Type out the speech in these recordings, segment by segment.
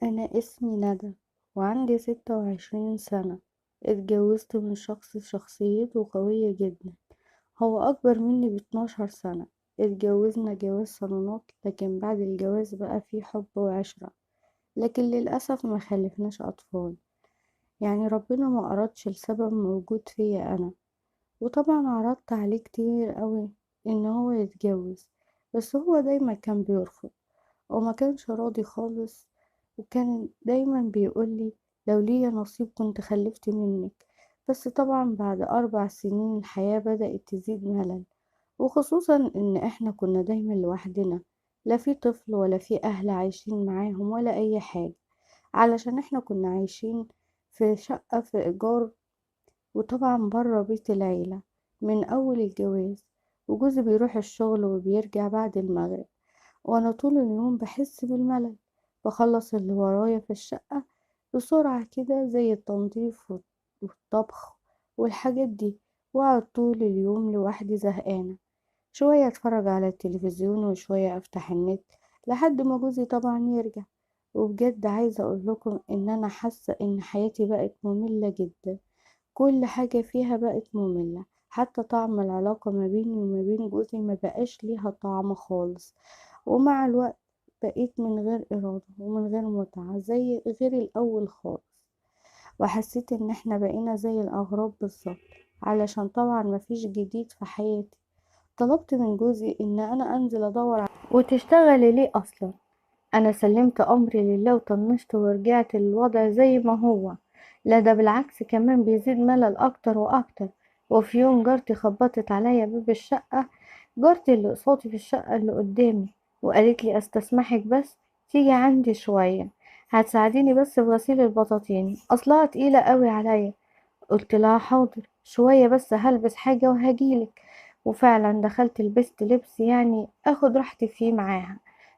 أنا اسمي ندى وعندي 26 سنة. اتجوزت من شخص شخصيته قوية جدا. هو أكبر مني ب12 سنة. اتجوزنا جواز صالونات، لكن بعد الجواز بقى فيه حب وعشرة. لكن للأسف ما خلفناش أطفال. يعني ربنا ما أردش لسبب موجود فيا أنا. وطبعا عرضت عليه كتير قوي إن هو يتجوز، بس هو دايما كان بيرفض وما كانش راضي خالص. وكان دايما بيقولي لو ليا نصيب كنت خلفت منك. بس طبعا بعد 4 سنين الحياة بدأت تزيد ملل، وخصوصا ان احنا كنا دايما لوحدنا. لا في طفل ولا في اهل عايشين معاهم ولا اي حاجة، علشان احنا كنا عايشين في شقة في ايجار، وطبعا برا بيت العيلة من اول الجواز. وجوزي بيروح الشغل وبيرجع بعد المغرب، وانا طول اليوم بحس بالملل. بخلص اللي ورايا في الشقة بسرعة كده، زي التنظيف والطبخ والحاجات دي، واقعد طول اليوم لوحدي زهقانة. شوية اتفرج على التلفزيون وشوية افتح النت لحد ما جوزي طبعا يرجع. وبجد عايزة اقول لكم ان انا حاسة ان حياتي بقت مملة جدا. كل حاجة فيها بقت مملة، حتى طعم العلاقة ما بيني وما بين جوزي ما بقاش ليها طعم خالص. ومع الوقت بقيت من غير إرادة ومن غير متعة زي غير الأول خالص. وحسيت إن احنا بقينا زي الأغراب بالظبط، علشان طبعا مفيش جديد في حياتي. طلبت من جوزي إن أنا أنزل أدور وتشتغلي ليه أصلا؟ أنا سلمت أمري لله وطنشت ورجعت للوضع زي ما هو. لا ده بالعكس كمان بيزيد ملل أكتر وأكتر. وفي يوم جارتي خبطت عليا باب الشقة، جارتي اللي قصادي في الشقة اللي قدامي، وقالت لي استسمحك بس تيجي عندي شوية، هتساعديني بس في غسيل البطاطين أصلها تقيلة قوي عليا. قلت لها حاضر، شوية بس هلبس حاجة وهجيلك. وفعلا دخلت لبست لبس يعني اخد راحتي فيه معاها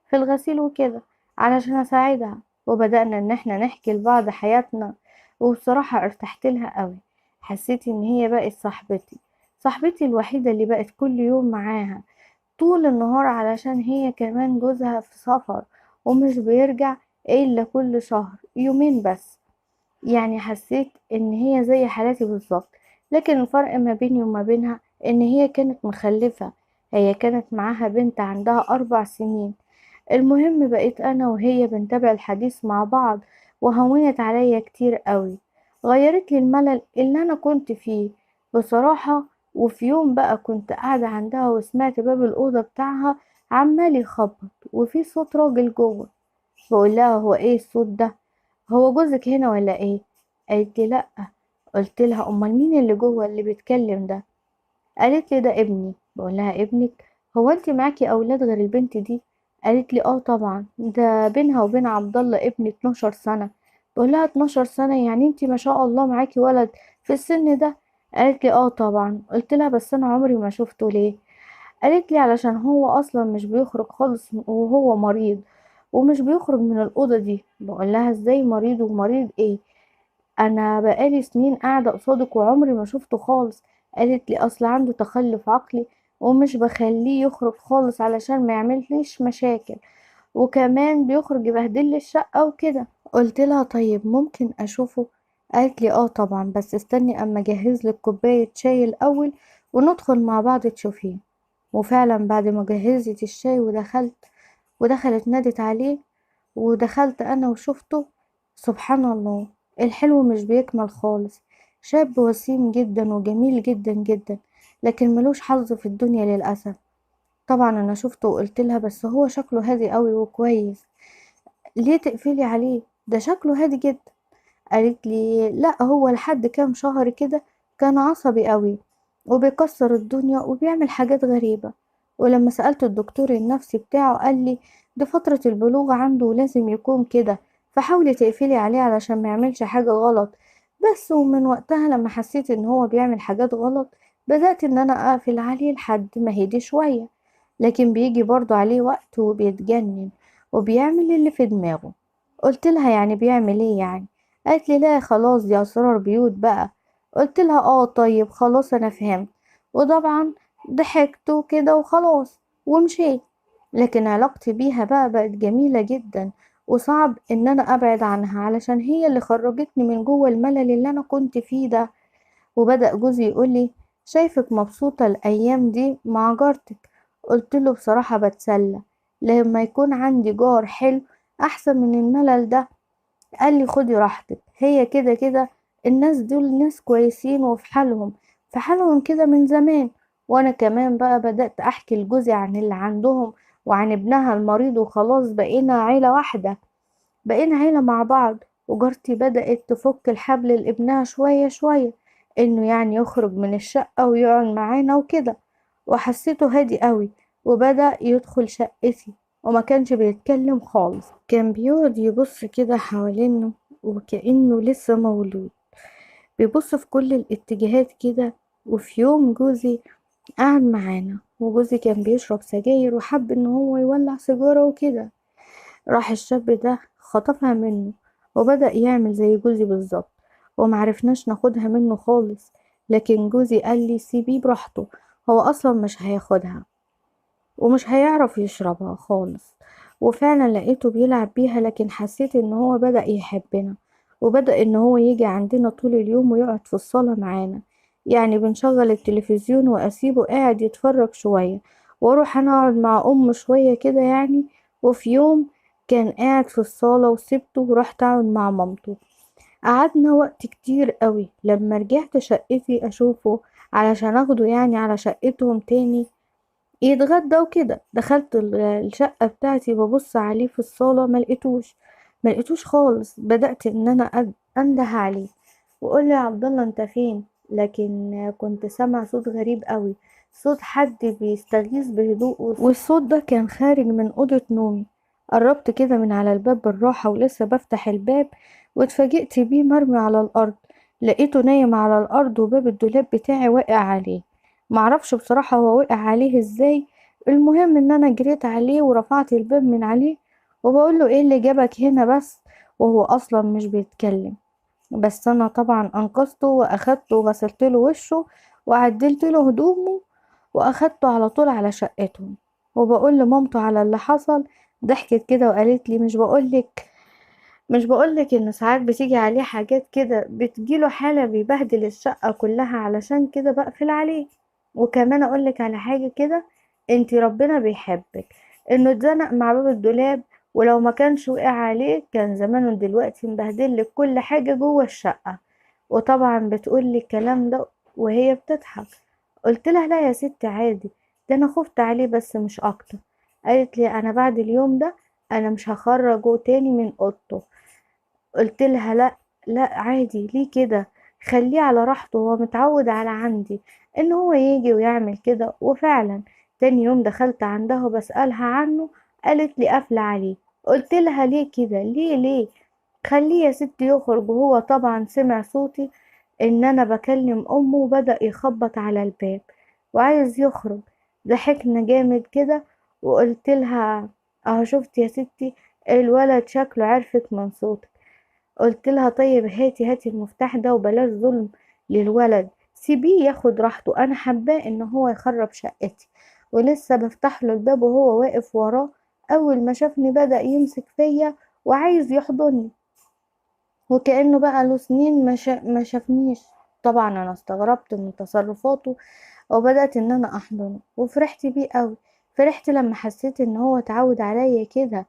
في الغسيل وكده، علشان اساعدها. وبدأنا ان احنا نحكي لبعض حياتنا، وبصراحة ارتحت لها قوي. حسيت ان هي بقت صاحبتي الوحيدة اللي بقت كل يوم معاها طول النهار، علشان هي كمان جوزها في سفر ومش بيرجع الا كل شهر يومين بس. يعني حسيت ان هي زي حالاتي بالظبط. لكن الفرق ما بيني وما بينها ان هي كانت مخلفة. هي كانت معاها بنت عندها 4 سنين. المهم بقيت انا وهي بنتابع الحديث مع بعض، وهونت عليا كتير قوي. غيرت لي الملل اللي انا كنت فيه بصراحة. وفي يوم بقى كنت قاعدة عندها وسمعت باب الأوضة بتاعها عمال يخبط وفي صوت راجل جوه. بقول لها هو ايه الصوت ده؟ هو جوزك هنا ولا ايه؟ قالت لي لا. قلت لها امال مين اللي جوه اللي بيتكلم ده؟ قالت لي ده ابني. بقول لها ابنك؟ هو انت معاكي اولاد غير البنت دي؟ قالت لي اه طبعا، ده بينها وبين عبد الله ابني 12 سنه. بقول لها 12 سنه يعني انت ما شاء الله معاكي ولد في السن ده؟ قالت لي اه طبعا. قلت لها بس انا عمري ما شفته ليه؟ قالت لي علشان هو اصلا مش بيخرج خالص وهو مريض، ومش بيخرج من الأوضة دي. بقول لها ازاي مريض؟ ومريض ايه؟ انا بقالي سنين قاعدة قصادك وعمري ما شفته خالص. قالت لي اصل عنده تخلف عقلي، ومش بخليه يخرج خالص علشان ما يعمليش مشاكل، وكمان بيخرج يبهدل لي الشقة وكده. قلت لها طيب ممكن اشوفه؟ قالت لي اه طبعا، بس استني اما اجهز لك كوباية شاي الاول وندخل مع بعض تشوفيه. وفعلا بعد ما جهزت الشاي ودخلت نادت عليه، ودخلت انا وشفته. سبحان الله، الحلو مش بيكمل خالص. شاب وسيم جدا وجميل جدا جدا، لكن ملوش حظ في الدنيا للأسف. طبعا انا شفته وقلت لها بس هو شكله هادي قوي وكويس، ليه تقفلي عليه؟ ده شكله هادي جدا. قالت لي لا، هو لحد كام شهر كده كان عصبي قوي وبيكسر الدنيا وبيعمل حاجات غريبة. ولما سألت الدكتور النفسي بتاعه قال لي دي فترة البلوغ عنده ولازم يكون كده، فحاولي تقفلي عليه علشان ما يعملش حاجة غلط. بس ومن وقتها لما حسيت ان هو بيعمل حاجات غلط بدأت ان انا اقفل عليه لحد ما هدي شوية. لكن بيجي برضو عليه وقت وبيتجنن وبيعمل اللي في دماغه. قلت لها يعني بيعمل ايه يعني؟ قالت لي لا خلاص دي اسرار بيوت بقى. قلت لها اه طيب خلاص انا فهمت. وطبعا ضحكت وكده وخلاص ومشيت. لكن علاقتي بيها بقى بقت جميلة جدا، وصعب ان انا ابعد عنها علشان هي اللي خرجتني من جوه الملل اللي انا كنت فيه ده. وبدأ جوزي يقولي شايفك مبسوطة الأيام دي مع جارتك. قلتله بصراحة بتسلى، لما يكون عندي جار حلو أحسن من الملل ده. قالي خدي راحتك، هي كده كده الناس دول ناس كويسين وفي حالهم، في حالهم كده من زمان. وأنا كمان بقى بدأت أحكي لجوزي عن اللي عندهم وعن ابنها المريض، وخلاص بقينا عيلة واحدة، بقينا عيلة مع بعض. وجارتي بدأت تفك الحبل لابنها شوية شوية، انه يعني يخرج من الشقة ويقعد معانا وكده. وحسيته هادي قوي، وبدأ يدخل شقتي، وما كانش بيتكلم خالص، كان بيقعد يبص كده حوالينه وكأنه لسه مولود، بيبص في كل الاتجاهات كده. وفي يوم جوزي قعد معانا، وجوزي كان بيشرب سجاير وحب ان هو يولع سيجارة وكده. راح الشاب ده خطفها منه وبدأ يعمل زي جوزي بالظبط، ومعرفناش ناخدها منه خالص. لكن جوزي قال لي سيبيه براحته، هو اصلا مش هياخدها ومش هيعرف يشربها خالص. وفعلا لقيته بيلعب بيها، لكن حسيت ان هو بدأ يحبنا، وبدأ ان هو يجي عندنا طول اليوم ويقعد في الصالة معانا. يعني بنشغل التلفزيون واسيبه قاعد يتفرج شوية، واروح انا اقعد مع شوية كده يعني. وفي يوم كان قاعد في الصالة وسبته ورحت اقعد مع مامته. قعدنا وقت كتير قوي. لما رجعت شقتي اشوفه علشان اخده يعني على شقتهم تاني يتغدى وكده، دخلت الشقة بتاعتي ببص عليه في الصالة، ما لقيتوش خالص. بدأت ان انا انده عليه واقول له يا عبد الله انت فين؟ لكن كنت سامع صوت غريب قوي، صوت حد بيستغيث بهدوء، والصوت ده كان خارج من أوضة نومي. قربت كده من على الباب بالراحة ولسه بفتح الباب، واتفاجئت بيه مرمي على الأرض. لقيته نايم على الأرض وباب الدولاب بتاعي واقع عليه. معرفش بصراحة هو وقع عليه ازاي. المهم ان انا جريت عليه ورفعت الباب من عليه، وبقول له ايه اللي جابك هنا بس، وهو اصلا مش بيتكلم. بس انا طبعا انقذته واخدته وغسلت له وشه وعدلت له هدومه، واخدته على طول على شقتهم. وبقول لمامته على اللي حصل، ضحكت كده وقالت لي مش بقولك ان ساعات بتيجي عليه حاجات كده، بتجيله حالة بيبهدل الشقة كلها، علشان كده بقفل عليه. وكمان اقولك على حاجة كده، انتي ربنا بيحبك انه اتزنق مع باب الدولاب، ولو ما كانش وقع عليه كان زمانه دلوقتي مبهدلك كل حاجة جوه الشقة. وطبعا بتقولي الكلام ده وهي بتضحك. قلت لها لا يا ستي عادي، ده انا خفت عليه بس مش اكتر. قالت لي انا بعد اليوم ده انا مش هخرجه تاني من اوضته. قلت لها لا، لا عادي ليه كده، خليه على راحته، هو متعود على عندي ان هو يجي ويعمل كده. وفعلا تاني يوم دخلت عندها وبسألها عنه، قالت لي قافلة عليه. قلت لها ليه كده، ليه خليه يا ستي يخرج. وهو طبعا سمع صوتي ان انا بكلم امه وبدأ يخبط على الباب وعايز يخرج. ضحكنا جامد كده، وقلت لها اهو شفت يا ستي، الولد شكله عرفك من صوتك. قلت لها طيب هاتي المفتاح ده وبلاش ظلم للولد، سيبيه ياخد راحته، انا حباه ان هو يخرب شقتي. ولسه بفتح له الباب وهو واقف وراه، اول ما شافني بدأ يمسك فيا وعايز يحضني، وكأنه بقى له سنين ما شافنيش. طبعا انا استغربت من تصرفاته، وبدأت ان انا احضنه وفرحت بيه قوي. فرحت لما حسيت ان هو اتعود عليا كده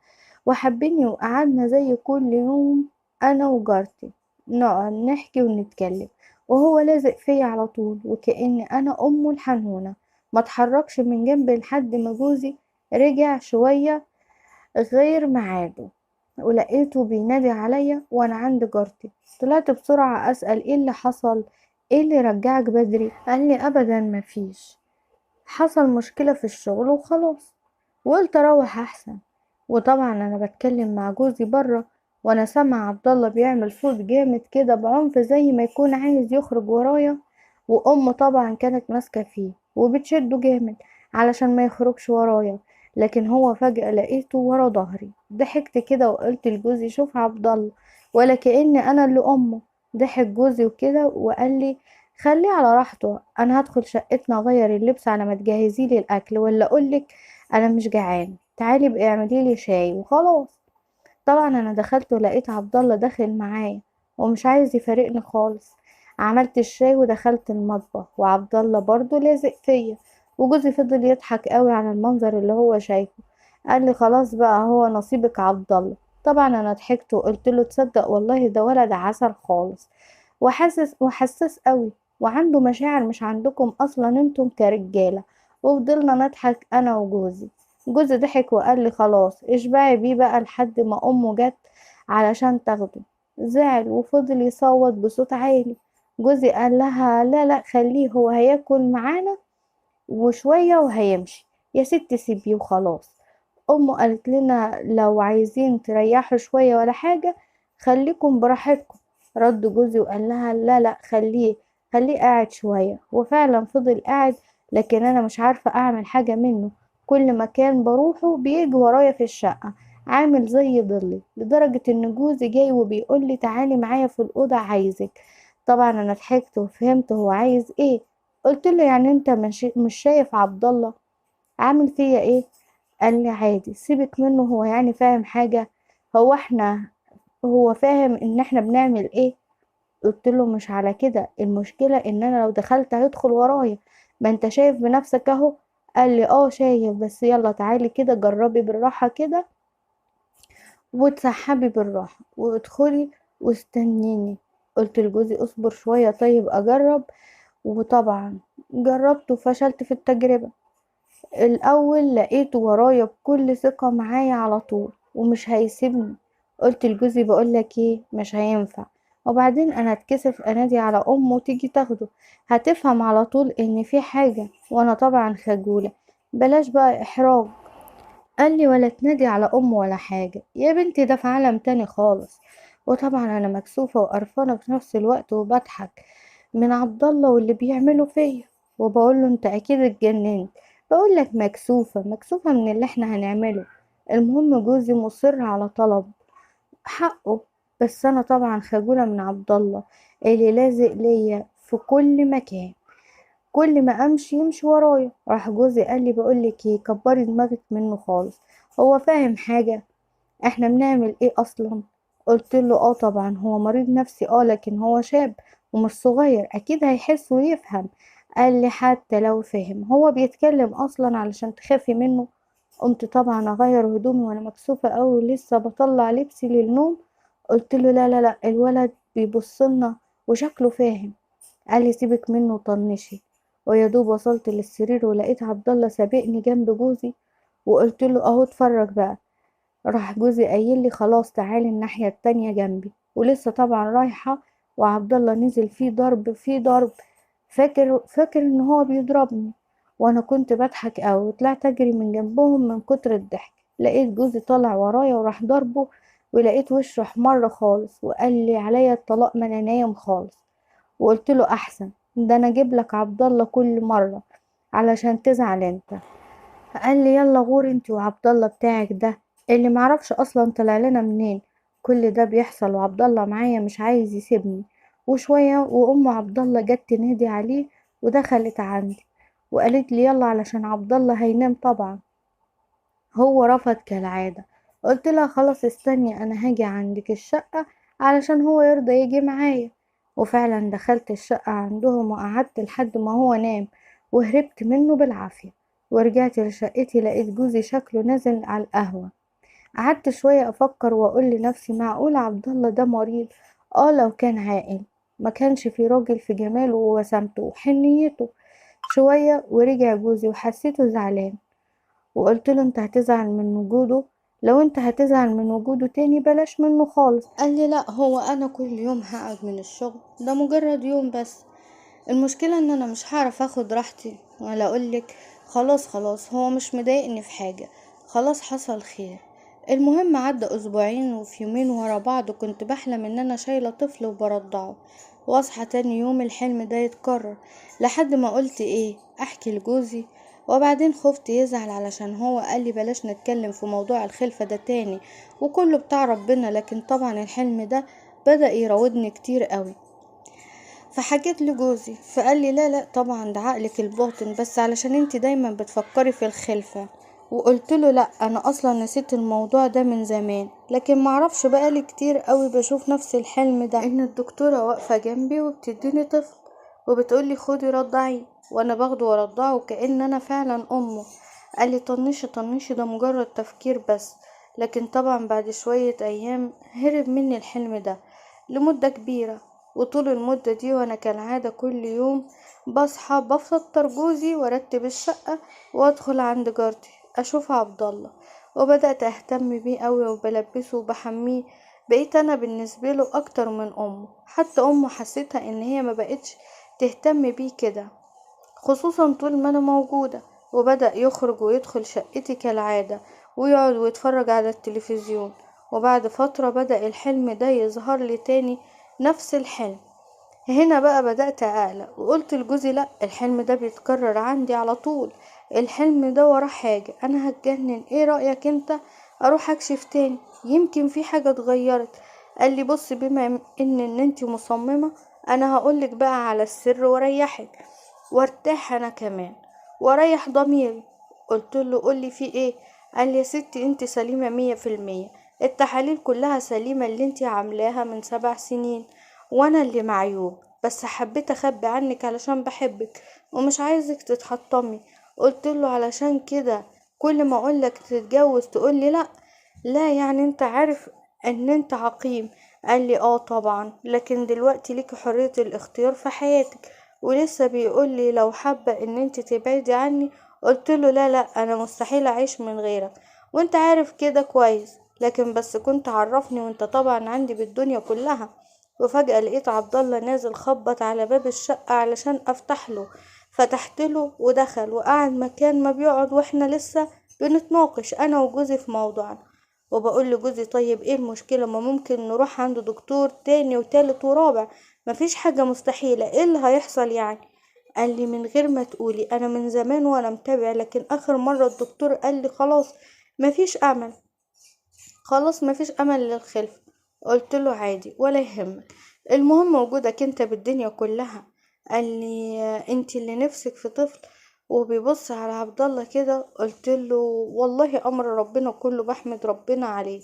وحبني، وقعدنا زي كل يوم انا وجارتي نقعد نحكي ونتكلم، وهو لازق فيا على طول وكأن انا امه الحنونة. ما اتحركش من جنبي لحد ما جوزي رجع شوية غير ميعاده، ولقيته بينادي عليا وانا عند جارتي. طلعت بسرعة اسأل ايه اللي حصل، ايه اللي رجعك بدري؟ قال لي ابدا مفيش، حصل مشكلة في الشغل وخلاص، وقلت اروح احسن. وطبعا انا بتكلم مع جوزي بره، وانا سامع عبد الله بيعمل صوت جامد كده بعنف زي ما يكون عايز يخرج ورايا. وام طبعا كانت ماسكة فيه وبتشده جامد علشان ما يخرجش ورايا، لكن هو فجأة لقيته ورا ظهري. ضحكت كده وقلت لجوزي شوف عبد الله، ولا كأني انا اللي امه. ضحك جوزي وكده وقال لي خليه على راحته، انا هدخل شقتنا اغير اللبس على ما تجهزي لي الاكل، ولا اقولك انا مش جعان، تعالي بقى اعملي لي شاي وخلاص. طبعا انا دخلت ولقيت عبد الله داخل معايا ومش عايز يفارقني خالص. عملت الشاي ودخلت المطبخ وعبد الله برضه لازق فيا، وجوزي فضل يضحك قوي على المنظر اللي هو شايفه. قال لي خلاص بقى هو نصيبك عبد الله. طبعا انا ضحكت وقلت له تصدق والله ده ولد عسل خالص، وحساس قوي، وعنده مشاعر مش عندكم اصلا انتم كرجاله. وفضلنا نضحك انا وجوزي. جوزي ضحك وقال لي خلاص اشبعي بيه بقى لحد ما امه جت علشان تاخده. زعل وفضل يصوت بصوت عالي. جوزي قال لها لا لا خليه، هو هياكل معانا وشوية وهيمشي. يا ست سيبيه وخلاص. امه قالت لنا لو عايزين تريحوا شوية ولا حاجة خليكم براحتكم. رد جوزي وقال لها لا لا خليه، خليه قاعد شوية. وفعلا فضل قاعد، لكن انا مش عارفة اعمل حاجة منه. كل مكان بروحه بيجي ورايا في الشقة، عامل زي ضلي، لدرجة ان جوزي جاي وبيقول لي تعالي معايا في الأوضة عايزك. طبعا انا ضحكت وفهمت هو عايز ايه. قلت له يعني انت مش شايف عبد الله عامل فيا ايه؟ قال لي عادي سيبك منه، هو يعني فاهم حاجة؟ هو احنا هو فاهم ان احنا بنعمل ايه؟ قلت له مش على كده، المشكلة ان انا لو دخلت هيدخل ورايا، ما انت شايف بنفسك اهو. قال لي اه شايف، بس يلا تعالي كده جربي بالراحة كده وتسحبي بالراحة وادخلي واستنيني. قلت لجوزي اصبر شوية طيب اجرب. وطبعا جربت وفشلت في التجربة. الأول لقيته ورايا بكل ثقة معايا على طول ومش هيسيبني. قلت لجوزي بقولك ايه مش هينفع، وبعدين انا اتكسف انادي على امه تيجي تاخده، هتفهم على طول ان في حاجة، وانا طبعا خجولة. بلاش بقى احراج. قال لي ولا تنادي على امه ولا حاجة يا بنتي، ده في عالم تاني خالص. وطبعا انا مكسوفة وقرفانة في نفس الوقت وبضحك من عبد الله واللي بيعمله فيا. وبقول له انت اكيد اتجننت. بقول لك مكسوفة من اللي احنا هنعمله. المهم جوزي مصر على طلب حقه، بس انا طبعا خجولة من عبد الله اللي لازق ليا في كل مكان. كل ما امشي يمشي ورايا. راح جوزي قال لي بقول لك ايه كبري دماغك منه خالص، هو فاهم حاجة؟ احنا بنعمل ايه اصلا؟ قلت له اه طبعا هو مريض نفسي، لكن هو شاب ومش صغير اكيد هيحس ويفهم. قال لي حتى لو فهم هو بيتكلم اصلا علشان تخافي منه؟ قمت طبعا اغير هدومي وانا مكسوفة اوي ولسه بطلع لبسي للنوم. قلت له لا لا لا الولد بيبصلنا وشكله فاهم. قال لي سيبك منه وطنشي. ويا دوب وصلت للسرير ولقيت عبد الله سابقني جنب جوزي. وقلت له اهو اتفرج بقى. راح جوزي قايل لي خلاص تعالي الناحية التانية جنبي، ولسه طبعا رايحة وعبد الله نزل فيه ضرب فيه ضرب. فاكر ان هو بيضربني، وانا كنت بضحك اوي وطلعت اجري من جنبهم من كتر الضحك. لقيت جوزي طالع ورايا وراح ضربه، ولقيت وشه احمر خالص وقال لي عليا الطلاق ما انا نايم خالص. وقلت له احسن، ده انا اجيب لك عبد الله كل مرة علشان تزعل انت. قال لي يلا غور انت وعبد الله بتاعك ده اللي معرفش اصلا طلع لنا منين. كل ده بيحصل وعبد الله معايا مش عايز يسيبني. وشوية وام عبد الله جت تنادي عليه ودخلت عندي وقالت لي يلا علشان عبد الله هينام طبعا. هو رفض كالعادة. قلت لها خلاص استني انا هاجي عندك الشقة علشان هو يرضى يجي معايا. وفعلا دخلت الشقة عندهم وقعدت لحد ما هو نام، وهربت منه بالعافية. ورجعت لشقتي لقيت جوزي شكله نازل على القهوة. قعدت شوية افكر واقول لنفسي معقول عبد الله ده مريض؟ لو كان عاقل ما كانش في راجل في جماله ووسامته وحنيته. شوية ورجع جوزي وحسيته زعلان. وقلت له انت هتزعل من وجوده؟ لو انت هتزعل من وجوده تاني بلاش منه خالص. قال لي لا هو انا كل يوم هقعد من الشغل، ده مجرد يوم بس. المشكلة ان انا مش هعرف اخد راحتي ولا اقولك خلاص خلاص هو مش مضايقني في حاجة، خلاص حصل خير. المهم عدى اسبوعين وفي يومين ورا بعض كنت بحلم ان انا شايلة طفل وبرضعه، واصحى تاني يوم الحلم ده يتكرر، لحد ما قلت ايه احكي لجوزي. وبعدين خفت يزعل علشان هو قال لي بلاش نتكلم في موضوع الخلفة ده تاني وكله بتاع ربنا، لكن طبعا الحلم ده بدأ يراودني كتير قوي. فحكيت لجوزي فقال لي لا لا طبعا ده عقلك الباطن بس علشان انتي دايما بتفكري في الخلفة. وقلت له لا، انا اصلا نسيت الموضوع ده من زمان، لكن معرفش بقالي كتير قوي بشوف نفس الحلم ده، ان الدكتورة واقفة جنبي وبتديني طفل وبتقولي خدي رضعي، وانا باخده وارضعه كأن انا فعلا امه. قال لي طنشي طنشي، ده مجرد تفكير بس. لكن طبعا بعد شوية ايام هرب مني الحلم ده لمدة كبيرة. وطول المدة دي وانا كالعادة كل يوم بصحى بفطر جوزي وارتب الشقة وادخل عند جارتي اشوف عبد الله، وبدأت اهتم بيه قوي وبلبسه وبحميه. بقيت انا بالنسبة له اكتر من امه، حتى امه حسيتها ان هي ما بقتش تهتم بيه كده، خصوصا طول ما انا موجودة. وبدأ يخرج ويدخل شقتي كالعادة ويقعد ويتفرج على التلفزيون. وبعد فترة بدأ الحلم ده يظهر لي تاني، نفس الحلم. هنا بقى بدأت أقلق وقلت لجوزي لا، الحلم ده بيتكرر عندي على طول، الحلم ده وراه حاجة، أنا هتجنن، ايه رأيك انت أروح أكشف تاني، يمكن في حاجة اتغيرت. قال لي بص، بما ان انتي مصممة، أنا هقولك بقى على السر واريحك وارتاح أنا كمان واريح ضميري. قلت له قولي في ايه؟ قال لي يا ستي انتي سليمة 100%، التحاليل كلها سليمة اللي انتي عاملاها من 7 سنين، وانا اللي معيوب، بس حبيت اخبي عنك علشان بحبك ومش عايزك تتحطمي. قلت له علشان كده كل ما اقولك تتجوز تقولي لا؟ لا يعني انت عارف ان انت عقيم. قال لي اه طبعا، لكن دلوقتي ليكي حرية الاختيار في حياتك. ولسه بيقولي لو حابة ان انت تبعدي عني. قلت له لا لا، انا مستحيل اعيش من غيرك وانت عارف كده كويس، لكن بس كنت عرفني وانت طبعا عندي بالدنيا كلها. وفجأة لقيت عبد الله نازل خبط على باب الشقة علشان افتح له. فتحت له ودخل وقعد مكان ما بيقعد، واحنا لسه بنتناقش انا وجوزي في موضوعنا. وبقول لجوزي طيب ايه المشكلة، ما ممكن نروح عند دكتور تاني وتالت ورابع، مفيش حاجة مستحيلة، ايه اللي هيحصل يعني؟ قال لي من غير ما تقولي، انا من زمان وانا متابع، لكن اخر مرة الدكتور قال لي خلاص مفيش امل، خلاص مفيش امل للخلفة. قلت له عادي ولا يهمك، المهم وجودك انت بالدنيا كلها. قال لي انت اللي نفسك في طفل؟ وبيبص على عبد الله كده. قلت له والله امر ربنا كله، بحمد ربنا عليه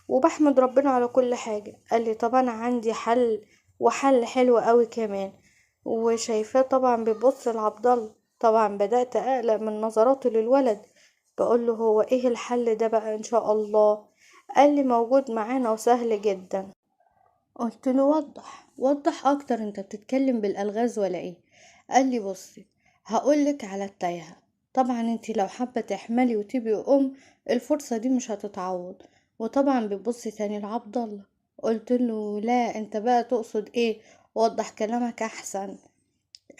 وبحمد ربنا على كل حاجة. قال لي طب انا عندي حل، وحل حلو قوي كمان. وشايفاه طبعا بيبص لعبد الله. طبعا بدأت اقلق من نظراته للولد. بقول له هو ايه الحل ده بقى ان شاء الله؟ قال لي موجود معانا وسهل جدا. قلت له وضح وضح اكتر، انت بتتكلم بالالغاز ولا ايه؟ قال لي بصي، هقولك على التايهة. طبعا انت لو حابة تحملي وتبقي ام، الفرصة دي مش هتتعوض. وطبعا بيبص تاني لعبد الله. قلت له لا، انت بقى تقصد ايه؟ وضح كلامك احسن.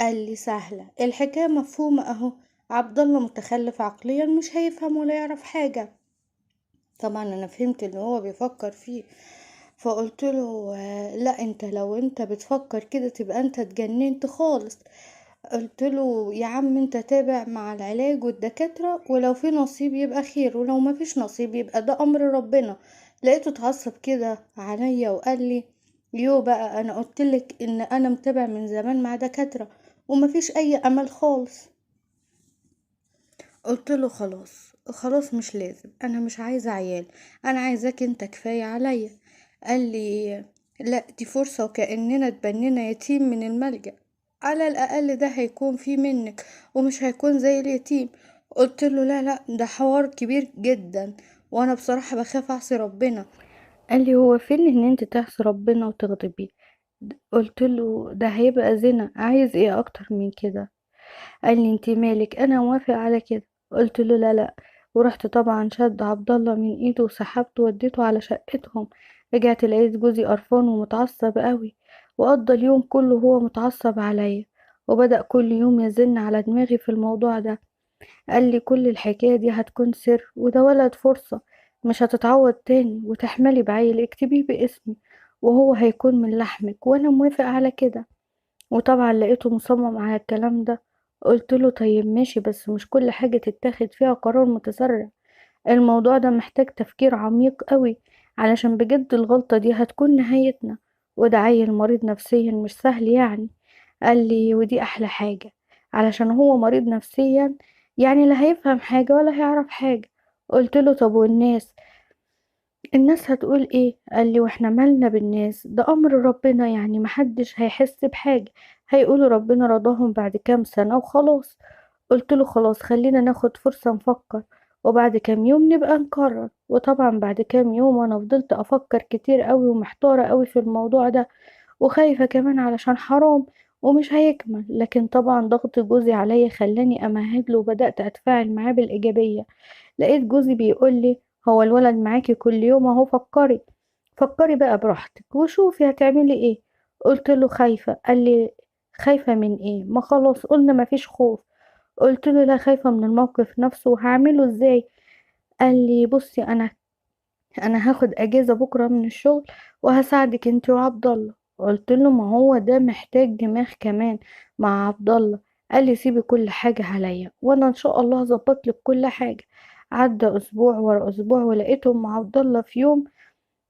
قال لي سهلة الحكاية، مفهومة اهو، عبد الله متخلف عقليا، مش هيفهم ولا يعرف حاجة. طبعا انا فهمت اللي هو بيفكر فيه. فقلت له لا، انت لو انت بتفكر كده تبقى انت اتجننت خالص. قلت له يا عم انت تابع مع العلاج والدكاترة، ولو في نصيب يبقى خير، ولو ما فيش نصيب يبقى ده امر ربنا. لقيته اتعصب كده عليا وقال لي يو بقى، انا قلتلك ان انا متابع من زمان مع دكاترة وما فيش اي امل خالص. قلت له خلاص خلاص مش لازم، انا مش عايزة عيال، انا عايزاك انت كفاية عليا. قال لي لا، دي فرصة وكأننا اتبنينا يتيم من الملجأ، على الاقل ده هيكون في منك ومش هيكون زي اليتيم. قلت له لا لا، ده حوار كبير جدا وانا بصراحة بخاف اعصي ربنا. قال لي هو فين ان انت تعصي ربنا وتغضبي؟ قلت له ده هيبقى زنا، عايز ايه اكتر من كده؟ قال لي انتي مالك، انا موافق على كده. قلت له لا لا. ورحت طبعا شد عبد الله من ايده وسحبته وديته على شقتهم. رجعت لقيت جوزي قرفان ومتعصب قوي، وقضى اليوم كله هو متعصب عليا، وبدأ كل يوم يزن على دماغي في الموضوع ده. قال لي كل الحكاية دي هتكون سر، وده ولد فرصة مش هتتعوض تاني، وتحملي بعيل اكتبيه باسمي وهو هيكون من لحمك، وانا موافق على كده. وطبعا لقيته مصمم على الكلام ده. قلت له طيب ماشي، بس مش كل حاجة تتاخد فيها قرار متسرع، الموضوع ده محتاج تفكير عميق قوي، علشان بجد الغلطة دي هتكون نهايتنا، وده عيل مريض نفسيا مش سهل يعني. قال لي ودي احلى حاجة، علشان هو مريض نفسيا يعني لا هيفهم حاجة ولا هيعرف حاجة. قلت له طب والناس، الناس هتقول ايه؟ قال لي واحنا مالنا بالناس، ده امر ربنا، يعني محدش هيحس بحاجة، هيقولوا ربنا رضاهم بعد كام سنة وخلاص. قلت له خلاص خلينا ناخد فرصة نفكر، وبعد كام يوم نبقى نقرر. وطبعا بعد كام يوم وانا فضلت افكر كتير قوي ومحتارة قوي في الموضوع ده، وخايفة كمان علشان حرام ومش هيكمل. لكن طبعا ضغط جوزي عليا خلاني امهد له وبدأت اتفاعل معاه بالايجابية. لقيت جوزي بيقول لي هو الولد معاكي كل يوم اهو، فكري، فكري بقى براحتك وشوفي هتعملي ايه. قلت له خايفة. قال لي خايفة من ايه؟ ما خلاص قلنا مفيش خوف. قلت له لا، خايفة من الموقف نفسه وهعمله ازاي. قال لي بصي، انا هاخد اجازة بكرة من الشغل وهساعدك انت وعبد الله. قلت له ما هو ده محتاج دماغ كمان مع عبد الله. قال لي سيبي كل حاجة عليا وانا ان شاء الله هظبط لك كل حاجة. عدى اسبوع ورا اسبوع ولقيتهم مع عبد الله في يوم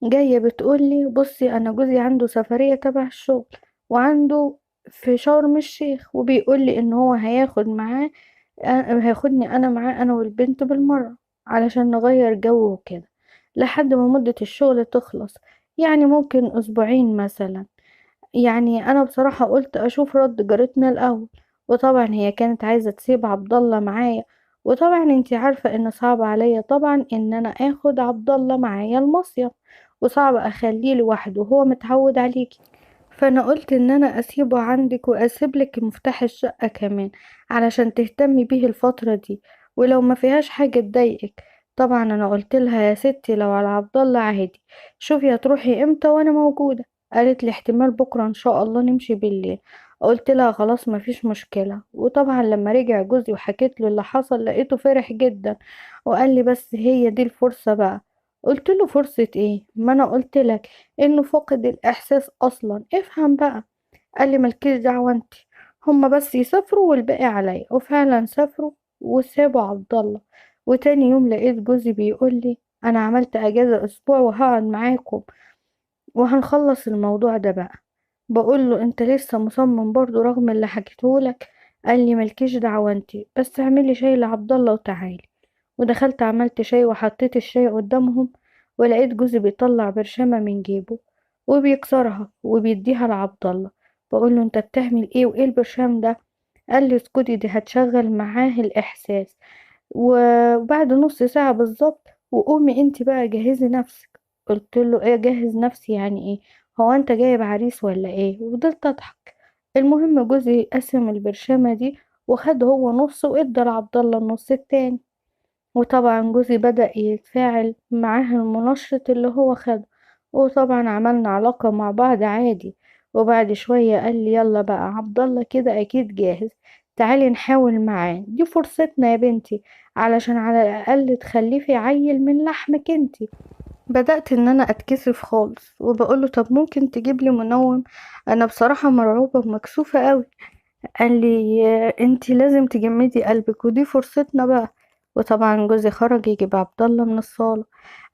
جاية بتقولي بصي انا جوزي عنده سفرية تبع الشغل، وعنده في شرم الشيخ، وبيقولي ان هو هياخد معاه، هياخدني انا معاه انا والبنت بالمرة علشان نغير جو وكده لحد ما مدة الشغل تخلص، يعني ممكن اسبوعين مثلا. يعني انا بصراحة قلت اشوف رد جارتنا الاول، وطبعا هي كانت عايزة تسيب عبد الله معايا، وطبعا انتي عارفة ان صعب عليا طبعا ان انا اخد عبد الله معايا المصيف، وصعب اخليه لوحده وهو متعود عليكي. فانا قلت ان انا اسيبه عندك واسيب لك مفتاح الشقة كمان علشان تهتمي بيه الفترة دي، ولو ما فيهاش حاجة تضايقك. طبعا انا قلت لها يا ستي لو على عبد الله عادي، شوفي هتروحي امتى وانا موجودة. قالت لي احتمال بكرة ان شاء الله نمشي بالليل. قلت لها خلاص مفيش مشكلة. وطبعا لما رجع جوزي وحكيت له اللي حصل لقيته فرح جدا، وقال لي بس هي دي الفرصة بقى. قلت له فرصة ايه؟ ما انا قلت لك انه فقد الاحساس اصلا، افهم بقى. قال لي مالكيش دعوة انت، هما بس يسافروا والباقي عليا. وفعلا سافروا وسابوا عبد الله. وتاني يوم لقيت جوزي بيقول لي انا عملت اجازة اسبوع وهقعد معاكم وهنخلص الموضوع ده بقى. بقول له انت لسه مصمم برضو رغم اللي حكيتهولك؟ قال لي مالكيش دعوة انت، بس اعملي شاي لعبد الله وتعالي. ودخلت عملت شاي وحطيت الشاي قدامهم، ولقيت جوزي بيطلع برشامة من جيبه وبيكسرها وبيديها لعبد الله. بقول له انت بتعمل ايه وايه البرشام ده؟ قال لي اسكتي دي هتشغل معاه الاحساس. وبعد نص ساعة بالظبط وقومي انت بقى جهزي نفسك. قلت له ايه جهز نفسي يعني ايه؟ هو انت جايب عريس ولا ايه؟ وفضلت اضحك. المهم جوزي قسم البرشامة دي وخد هو نص وادى لعبد الله النص التاني. وطبعا جوزي بدأ يتفاعل معاه المنشط اللي هو خده، وطبعا عملنا علاقة مع بعض عادي. وبعد شوية قال لي يلا بقى عبد الله كده أكيد جاهز، تعالي نحاول معاه، دي فرصتنا يا بنتي علشان على الأقل تخلفي عيل من لحمك انتي. بدأت ان انا اتكسف خالص وبقوله طب ممكن تجيب لي منوم، انا بصراحة مرعوبة ومكسوفة قوي. قال لي انتي لازم تجمدي قلبك ودي فرصتنا بقى. وطبعا جوزي خرج يجيب عبد الله من الصالة.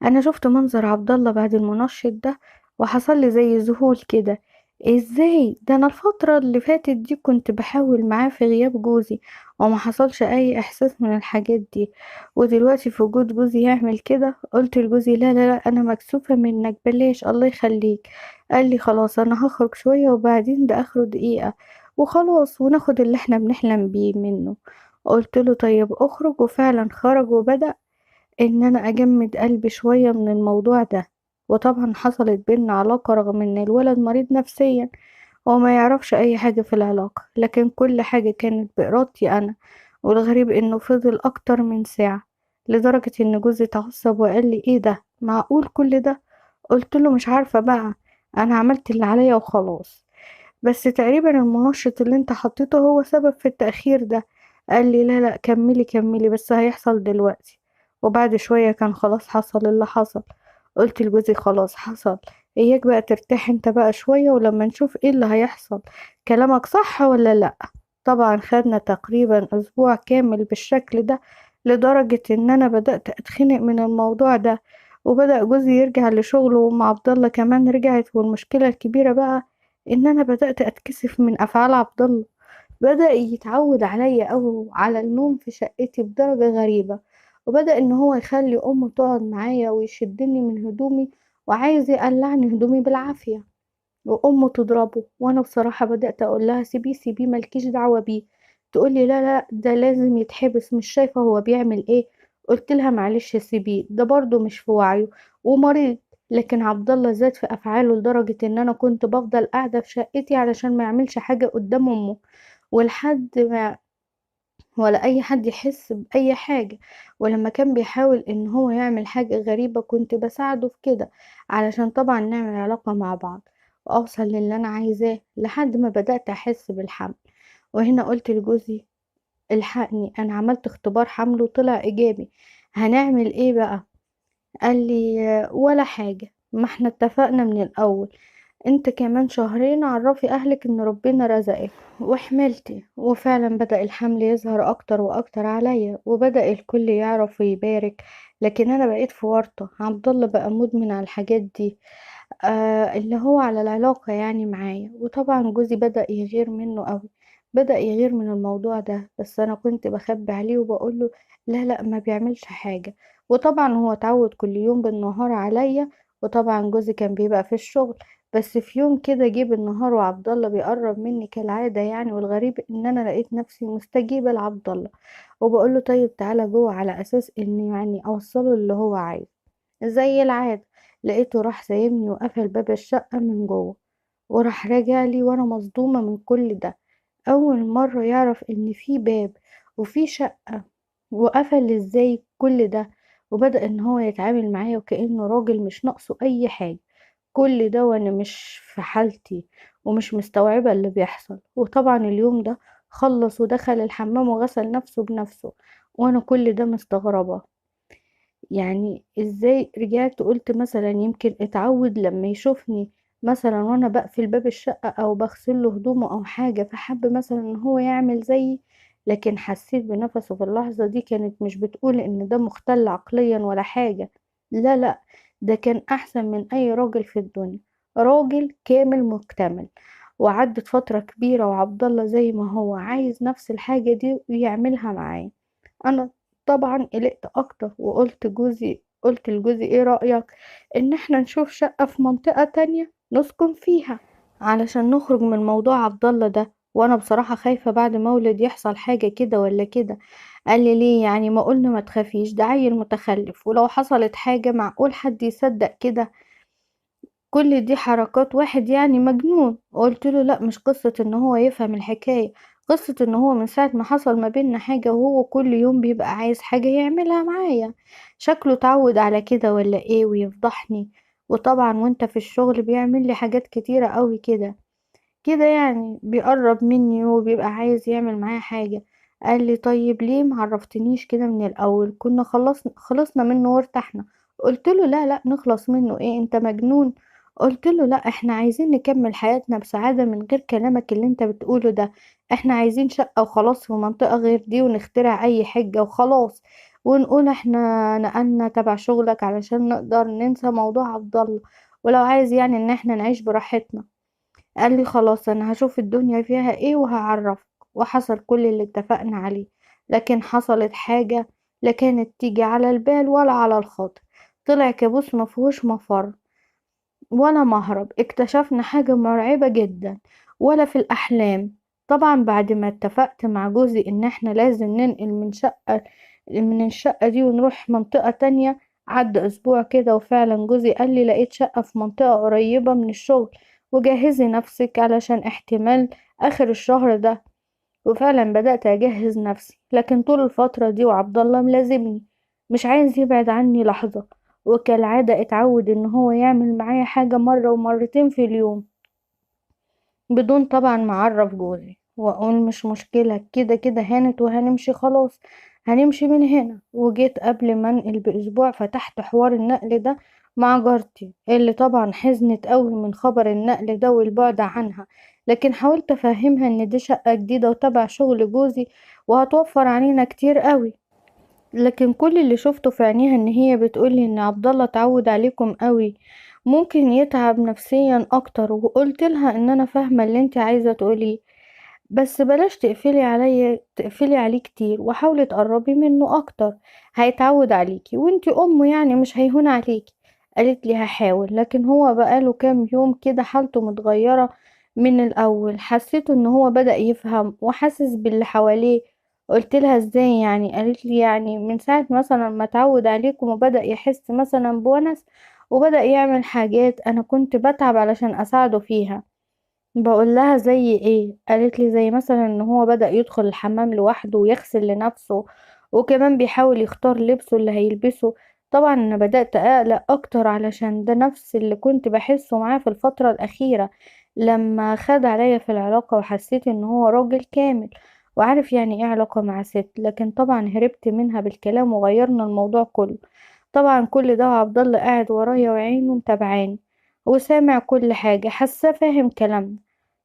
انا شفت منظر عبد الله بعد المنشط ده وحصل لي زي ذهول كده. ازاي ده؟ انا الفترة اللي فاتت دي كنت بحاول معاه في غياب جوزي وما حصلش اي احساس من الحاجات دي، ودلوقتي في وجود جوزي يعمل كده؟ قلت لجوزي لا لا لا انا مكسوفة منك بلاش الله يخليك. قال لي خلاص انا هخرج شوية وبعدين ده اخره دقيقة وخلاص وناخد اللي احنا بنحلم بيه منه. قلت له طيب اخرج. وفعلا خرج وبدأ ان انا اجمد قلبي شوية من الموضوع ده. وطبعا حصلت بينا علاقة رغم ان الولد مريض نفسيا وما يعرفش اي حاجة في العلاقة، لكن كل حاجة كانت بإرادتي انا. والغريب انه فضل اكتر من ساعة، لدرجة ان جوزي اتعصب وقال لي ايه ده معقول كل ده؟ قلت له مش عارفة بقى، انا عملت اللي عليا وخلاص، بس تقريبا المنشط اللي انت حطيته هو سبب في التأخير ده. قال لي لا لا كملي كملي بس هيحصل دلوقتي. وبعد شوية كان خلاص حصل اللي حصل. قلت لجوزي خلاص حصل، اياك بقى ترتاح انت بقى شوية ولما نشوف ايه اللي هيحصل، كلامك صح ولا لا؟ طبعا خدنا تقريبا اسبوع كامل بالشكل ده، لدرجة ان انا بدأت اتخنق من الموضوع ده. وبدأ جوزي يرجع لشغله ومع عبد الله كمان رجعت. والمشكلة الكبيرة بقى ان انا بدأت اتكسف من افعال عبد الله، بدأ يتعود عليا أوي على النوم في شقتي بدرجة غريبة، وبدأ إن هو يخلي أمه تقعد معايا ويشدني من هدومي، وعايز يقلعني هدومي بالعافية، وأمه تضربه. وأنا بصراحة بدأت أقولها سيبيه سيبيه ملكيش دعوة بيه، تقولي لا لا ده لازم يتحبس، مش شايفة هو بيعمل ايه. قلتلها معلش سيبيه، ده برضه مش في وعيه ومريض. لكن عبدالله زاد في أفعاله لدرجة إن أنا كنت بفضل قاعدة في شقتي علشان ما يعملش حاجة قدام أمه، ولحد ما ولا أي حد يحس بأي حاجة. ولما كان بيحاول إن هو يعمل حاجة غريبة كنت بساعده في كده، علشان طبعا نعمل علاقة مع بعض وأوصل للي أنا عايزاه، لحد ما بدأت أحس بالحمل. وهنا قلت لجوزي الحقني، أنا عملت اختبار حمل وطلع إيجابي، هنعمل إيه بقى؟ قال لي ولا حاجة، ما احنا اتفقنا من الأول، انت كمان شهرين عرفي أهلك إن ربنا رزقك. وحملتي، وفعلا بدأ الحمل يظهر أكتر وأكتر عليا، وبدأ الكل يعرف ويبارك. لكن أنا بقيت في ورطة، عبد الله بقى مدمن على الحاجات دي، اللي هو على العلاقة يعني معايا. وطبعا جوزي بدأ يغير منه قوي، بدأ يغير من الموضوع ده، بس أنا كنت بخبي عليه وبقوله لا لا ما بيعملش حاجة. وطبعا هو اتعود كل يوم بالنهار عليا، وطبعا جوزي كان بيبقى في الشغل. بس في يوم كده جه بالنهار وعبد الله بيقرب مني كالعادة يعني، والغريب ان انا لقيت نفسي مستجيبة لعبد الله، وبقوله طيب تعالى جوه، على اساس ان يعني اوصله اللي هو عايزه زي العادة. لقيته راح سايبني وقفل باب الشقة من جوه، وراح راجع لي وانا مصدومة من كل ده. اول مرة يعرف ان في باب وفي شقة، وقفل ازاي كل ده. وبدأ ان هو يتعامل معايا وكأنه راجل مش ناقصه اي حاجة. كل ده وانا مش في حالتي ومش مستوعبة اللي بيحصل. وطبعا اليوم ده خلص ودخل الحمام وغسل نفسه بنفسه، وانا كل ده مستغربة. يعني ازاي رجعت قلت مثلا يمكن اتعود لما يشوفني مثلا وانا بقفل باب الشقة او بغسل له هدومه او حاجة، فحب مثلا ان هو يعمل زيي. لكن حسيت بنفسه في اللحظة دي كانت مش بتقول ان ده مختل عقليا ولا حاجة، لا لا، ده كان احسن من اي راجل في الدنيا، راجل كامل مكتمل. وعدت فترة كبيرة وعبد الله زي ما هو عايز نفس الحاجة دي ويعملها معايا. انا طبعا قلقت اكتر، قلت لجوزي ايه رأيك ان احنا نشوف شقة في منطقة تانية نسكن فيها علشان نخرج من موضوع عبد الله ده. وانا بصراحة خايفة بعد مولد يحصل حاجة كده ولا كده. قال لي ليه يعني؟ ما قلنا ما تخافيش، ده عيل متخلف، ولو حصلت حاجة معقول حد يصدق كده؟ كل دي حركات واحد يعني مجنون. قلت له لا، مش قصة ان هو يفهم الحكاية، قصة ان هو من ساعة ما حصل ما بيننا حاجة وهو كل يوم بيبقى عايز حاجة يعملها معايا. شكله اتعود على كده ولا ايه، ويفضحني. وطبعا وانت في الشغل بيعمل لي حاجات كتيرة قوي كده كده، يعني بيقرب مني وبيبقى عايز يعمل معايا حاجة. قال لي طيب ليه معرفتنيش كده من الأول، كنا خلصنا منه وارتحنا. قلت له لا لا، نخلص منه ايه، انت مجنون؟ قلت له لا، احنا عايزين نكمل حياتنا بسعادة من غير كلامك اللي انت بتقوله ده. احنا عايزين شقة وخلاص في منطقة غير دي، ونخترع اي حجة وخلاص، ونقول احنا نقلنا تبع شغلك علشان نقدر ننسى موضوع عبد الله، ولو عايز يعني ان احنا نعيش براحتنا. قال لي خلاص انا هشوف الدنيا فيها ايه وهعرفك. وحصل كل اللي اتفقنا عليه. لكن حصلت حاجة لا كانت تيجي على البال ولا على الخاطر. طلع كابوس مفهوش مفر ولا مهرب. اكتشفنا حاجة مرعبة جدا، ولا في الأحلام. طبعا بعد ما اتفقت مع جوزي ان احنا لازم ننقل من الشقة دي ونروح منطقة تانية. عدى اسبوع كده وفعلا جوزي قال لي لقيت شقة في منطقة قريبة من الشغل، وجهزي نفسك علشان احتمال اخر الشهر ده. وفعلا بدأت اجهز نفسي، لكن طول الفترة دي وعبد الله ملازمني، مش عايز يبعد عني لحظة. وكالعادة اتعود ان هو يعمل معايا حاجة مرة ومرتين في اليوم، بدون طبعا ما اعرف جوزي، واقول مش مشكلة، كده كده هانت وهنمشي خلاص، هنمشي من هنا. وجيت قبل ما انقل باسبوع فتحت حوار النقل ده مع جارتي، اللي طبعا حزنت قوي من خبر النقل ده والبعد عنها. لكن حاولت افهمها ان دي شقة جديدة وتبع شغل جوزي، وهتوفر علينا كتير قوي. لكن كل اللي شفته في عينيها ان هي بتقولي ان عبد الله اتعود عليكم قوي، ممكن يتعب نفسيا اكتر. وقلت لها ان انا فاهمه اللي انت عايزه تقوليه، بس بلاش تقفلي عليه كتير، وحاولي تقربي منه اكتر، هيتعود عليكي وانتي امه يعني مش هيهون عليكي. قالت لي هحاول، لكن هو بقاله كام يوم كده حالته متغيرة من الاول. حسيته ان هو بدأ يفهم وحاسس باللي حواليه. قلت لها ازاي يعني؟ قالت لي يعني من ساعة مثلا ما اتعود عليكم وبدأ يحس مثلا بونس، وبدأ يعمل حاجات انا كنت بتعب علشان اساعده فيها. بقول لها زي ايه؟ قالت لي زي مثلا ان هو بدأ يدخل الحمام لوحده ويغسل لنفسه، وكمان بيحاول يختار لبسه اللي هيلبسه. طبعا انا بدأت اقلق اكتر علشان ده نفس اللي كنت بحسه معاه في الفترة الاخيرة، لما خد عليا في العلاقة وحسيت ان هو راجل كامل وعارف يعني ايه علاقة مع ست. لكن طبعا هربت منها بالكلام وغيرنا الموضوع كله. طبعا كل ده وعبد الله قاعد ورايا وعينه متابعاني وسامع كل حاجة، حاساه فاهم كلامنا.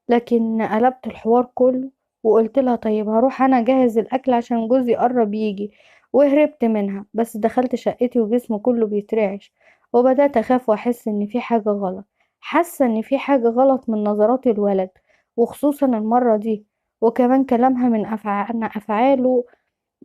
لكن قلبت الحوار كله وقلت لها طيب هروح انا اجهز الاكل عشان جوزي قرب يجي، وهربت منها. بس دخلت شقتي وجسمي كله بيترعش، وبدأت اخاف واحس ان في حاجة غلط. حاسة ان في حاجة غلط من نظرات الولد، وخصوصا المرة دي، وكمان كلامها من افعاله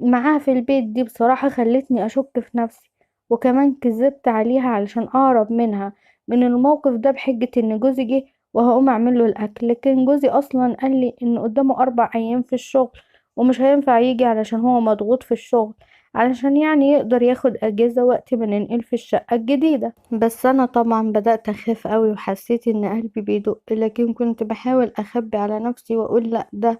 معاها في البيت دي بصراحة خلتني أشك في نفسي. وكمان كذبت عليها علشان أهرب منها من الموقف ده بحجة إن جوزي جه وهقوم أعمله الأكل. لكن جوزي أصلا قال لي إن قدامه 4 أيام في الشغل ومش هينفع يجي علشان هو مضغوط في الشغل، علشان يعني يقدر ياخد أجازة وقت ما ننقل في الشقة الجديدة. بس أنا طبعا بدأت أخاف قوي وحسيت إن قلبي بيدق، لكن كنت بحاول أخبي على نفسي وأقول لأ،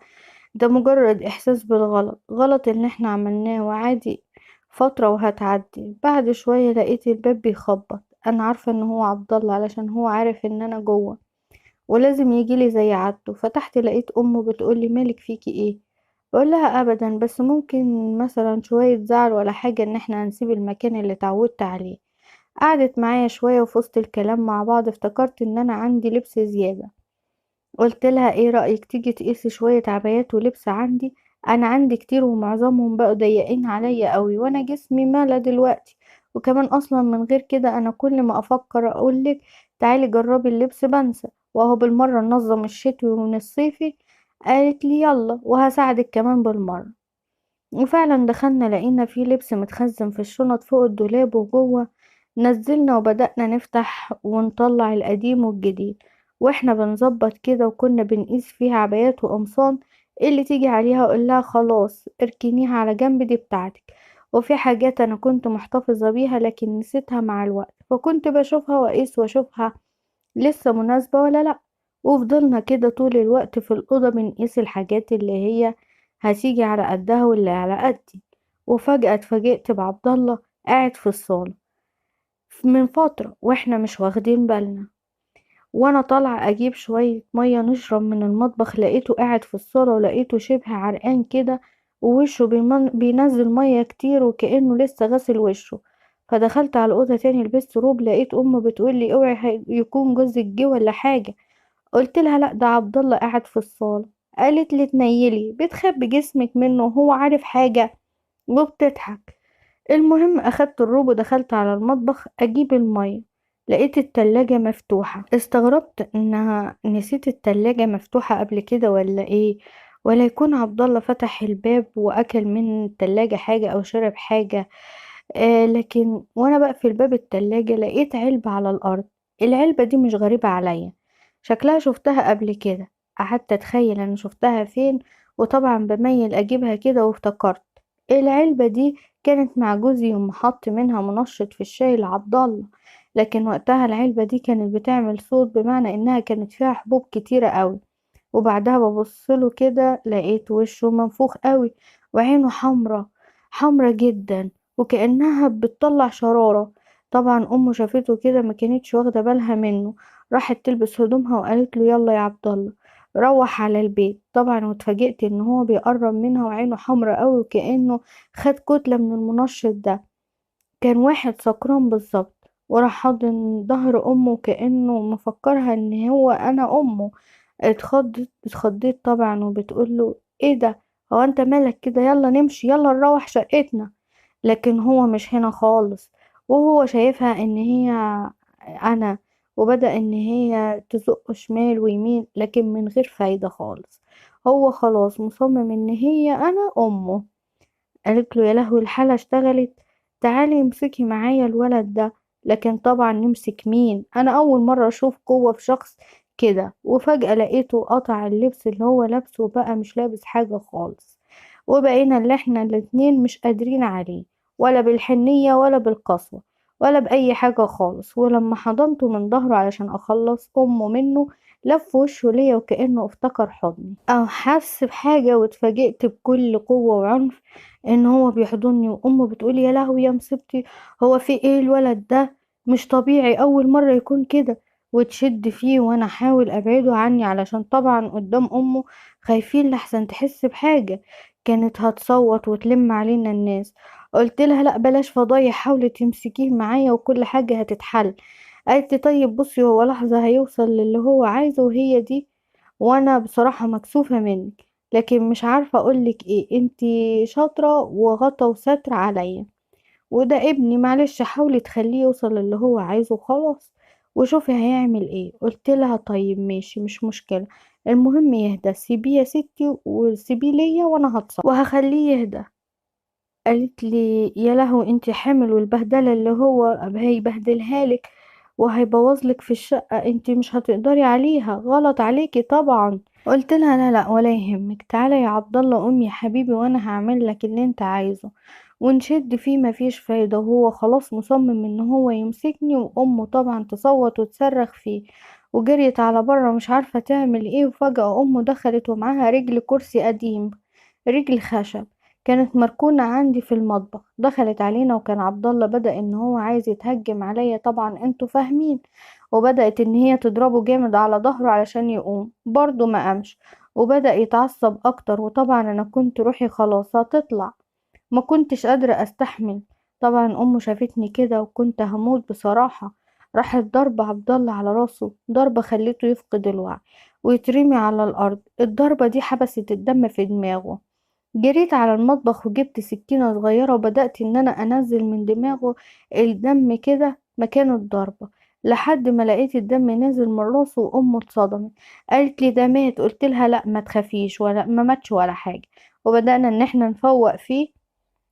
ده مجرد إحساس بالغلط، غلط اللي احنا عملناه وعادي، فترة وهتعدي. بعد شوية لقيت الباب بيخبط. أنا عارفة إن هو عبد الله علشان هو عارف إن أنا جوه ولازم يجيلي زي عادته. فتحت لقيت أمه بتقولي مالك فيكي ايه؟ بقول لها أبدا، بس ممكن مثلا شوية زعل ولا حاجة إن احنا هنسيب المكان اللي اتعودت عليه. قعدت معايا شوية وفي وسط الكلام مع بعض افتكرت إن أنا عندي لبس زيادة. قلت لها ايه رأيك تيجي تقيسي شوية عبايات ولبس عندي؟ انا عندي كتير ومعظمهم بقوا ضيقين عليا قوي وانا جسمي ماله دلوقتي. وكمان اصلا من غير كده انا كل ما افكر اقولك تعالي جربي اللبس بنسى، واهو بالمرة ننظم الشتوي ومن الصيفي. قالت لي يلا وهساعدك كمان بالمرة. وفعلا دخلنا لقينا فيه لبس متخزن في الشنط فوق الدولاب وجوه. نزلنا وبدأنا نفتح ونطلع القديم والجديد، واحنا بنظبط كده وكنا بنقيس فيها عبايات وقمصان. اللي تيجي عليها اقولها خلاص اركنيها على جنب دي بتاعتك. وفي حاجات انا كنت محتفظة بيها لكن نسيتها مع الوقت، فكنت بشوفها واقيس واشوفها لسه مناسبة ولا لأ. وفضلنا كده طول الوقت في الأوضة بنقيس الحاجات اللي هي هتيجي على قدها واللي على قدي. وفجأة اتفاجئت بعبد الله قاعد في الصالة من فترة واحنا مش واخدين بالنا. وانا طالعة اجيب شوية مية نشرب من المطبخ لقيته قاعد في الصالة ولقيته شبه عرقان كده، ووشه بينزل مية كتير وكأنه لسه غسل وشه. فدخلت على الأوضة تاني لبست روب لقيت أمه بتقولي اوعي يكون جوزك جه ولا حاجة. قلت لها لا، ده عبد الله قاعد في الصالة. قالت لي تنيلي بتخبي جسمك منه وهو عارف حاجة؟ وبتضحك. المهم اخدت الروب ودخلت على المطبخ اجيب المية، لقيت التلاجة مفتوحة. استغربت انها نسيت التلاجة مفتوحة قبل كده ولا ايه، ولا يكون عبد الله فتح الباب واكل من التلاجة حاجة او شرب حاجة. لكن وانا بقفل باب التلاجة لقيت علبة على الارض. العلبة دي مش غريبة عليا، شكلها شفتها قبل كده. قعدت اتخيل انا شفتها فين، وطبعا بميل اجيبها كده وافتكرت العلبة دي كانت مع جوزي يوم حط منها منشط في الشاي لعبد الله. لكن وقتها العلبة دي كانت بتعمل صوت بمعنى انها كانت فيها حبوب كتيرة قوي. وبعدها ببصله كده لقيت وشه منفوخ قوي وعينه حمرة، حمرة جدا، وكأنها بتطلع شرارة. طبعا امه شافته كده ما كانتش واخدة بالها منه، راحت تلبس هدومها وقالت له يلا يا عبد الله روح على البيت. طبعا واتفاجئت ان هو بيقرب منها وعينه حمرة قوي وكأنه خد كتلة من المنشط ده. كان واحد سكران بالظبط، وراح حاضن ظهر امه كأنه مفكرها ان هو انا امه. اتخضيت طبعا وبتقوله ايه ده؟ هو انت مالك كده؟ يلا نمشي، يلا نروح شقتنا. لكن هو مش هنا خالص، وهو شايفها ان هي انا، وبدأ ان هي تزقه شمال ويمين لكن من غير فايدة خالص. هو خلاص مصمم ان هي انا امه. قالت له يا لهوي الحالة اشتغلت، تعالي امسكي معايا الولد ده. لكن طبعا نمسك مين، انا اول مرة اشوف قوة في شخص كده. وفجأة لقيته قطع اللبس اللي هو لابسه وبقى مش لابس حاجة خالص. وبقينا اللي احنا الاتنين مش قادرين عليه، ولا بالحنية ولا بالقسوة ولا بأي حاجة خالص. ولما حضنته من ظهره علشان أخلص أمه منه، لف وشه ليا وكأنه افتكر حضني أو حس بحاجة، واتفاجئت بكل قوة وعنف إن هو بيحضني. وأمه بتقول يا لهوي يا مصيبتي، هو في إيه الولد ده؟ مش طبيعي أول مرة يكون كده. وتشد فيه وأنا أحاول أبعده عني علشان طبعا قدام أمه خايفين لحسن تحس بحاجة. كانت هتصوت وتلم علينا الناس. قلت لها لا بلاش فضايح، حاولي تمسكيه معايا وكل حاجة هتتحل. قالت لي طيب بصي هو لحظة هيوصل للي هو عايزه وهي دي. وانا بصراحة مكسوفة منك، لكن مش عارفة اقولك ايه، انتي شاطرة وغطا وستر عليا، وده ابني معلش حاولي تخليه يوصل للي هو عايزه خلاص، وشوفي هيعمل ايه. قلت لها طيب ماشي مش مشكلة، المهم يهدى، سيبيه يا ستي وسيبيه ليا وانا هتصرف وهخليه يهدى. قالت لي يا لهوي انتي حامل، والبهدله اللي هو هيبهدلها لك وهيبوظ لك في الشقه، انتي مش هتقدري عليها، غلط عليكي طبعا. قلت لها لا لا ولا يهمك، تعالى يا عبد الله قوم يا حبيبي وانا هعمل لك اللي انت عايزه. ونشد فيه مفيش فايده، وهو خلاص مصمم ان هو يمسكني. وامه طبعا تصوت وتصرخ فيه، وجريت على بره مش عارفه تعمل ايه. وفجاه امه دخلت ومعاها رجل كرسي قديم، رجل خشب كانت مركونة عندي في المطبخ. دخلت علينا وكان عبد الله بدأ ان هو عايز يتهجم عليا، طبعا انتوا فاهمين. وبدأت ان هي تضربه جامد على ظهره علشان يقوم، برضه ما قامش. وبدأ يتعصب اكتر، وطبعا انا كنت روحي خلاص هتطلع، ما كنتش قادرة استحمل. طبعا امه شافتني كده وكنت هموت بصراحة، راحت ضربة عبد الله على راسه ضربة خليته يفقد الوعي ويترمي على الارض. الضربة دي حبست الدم في دماغه. جريت على المطبخ وجبت سكينة صغيرة وبدأت ان انا انزل من دماغه الدم كده مكان الضربة، لحد ما لقيت الدم نازل من راسه. وامه اتصدمت، قالت لي ده مات. قلت لها لا ما تخافيش، ولا ما ماتش ولا حاجة. وبدأنا ان احنا نفوق فيه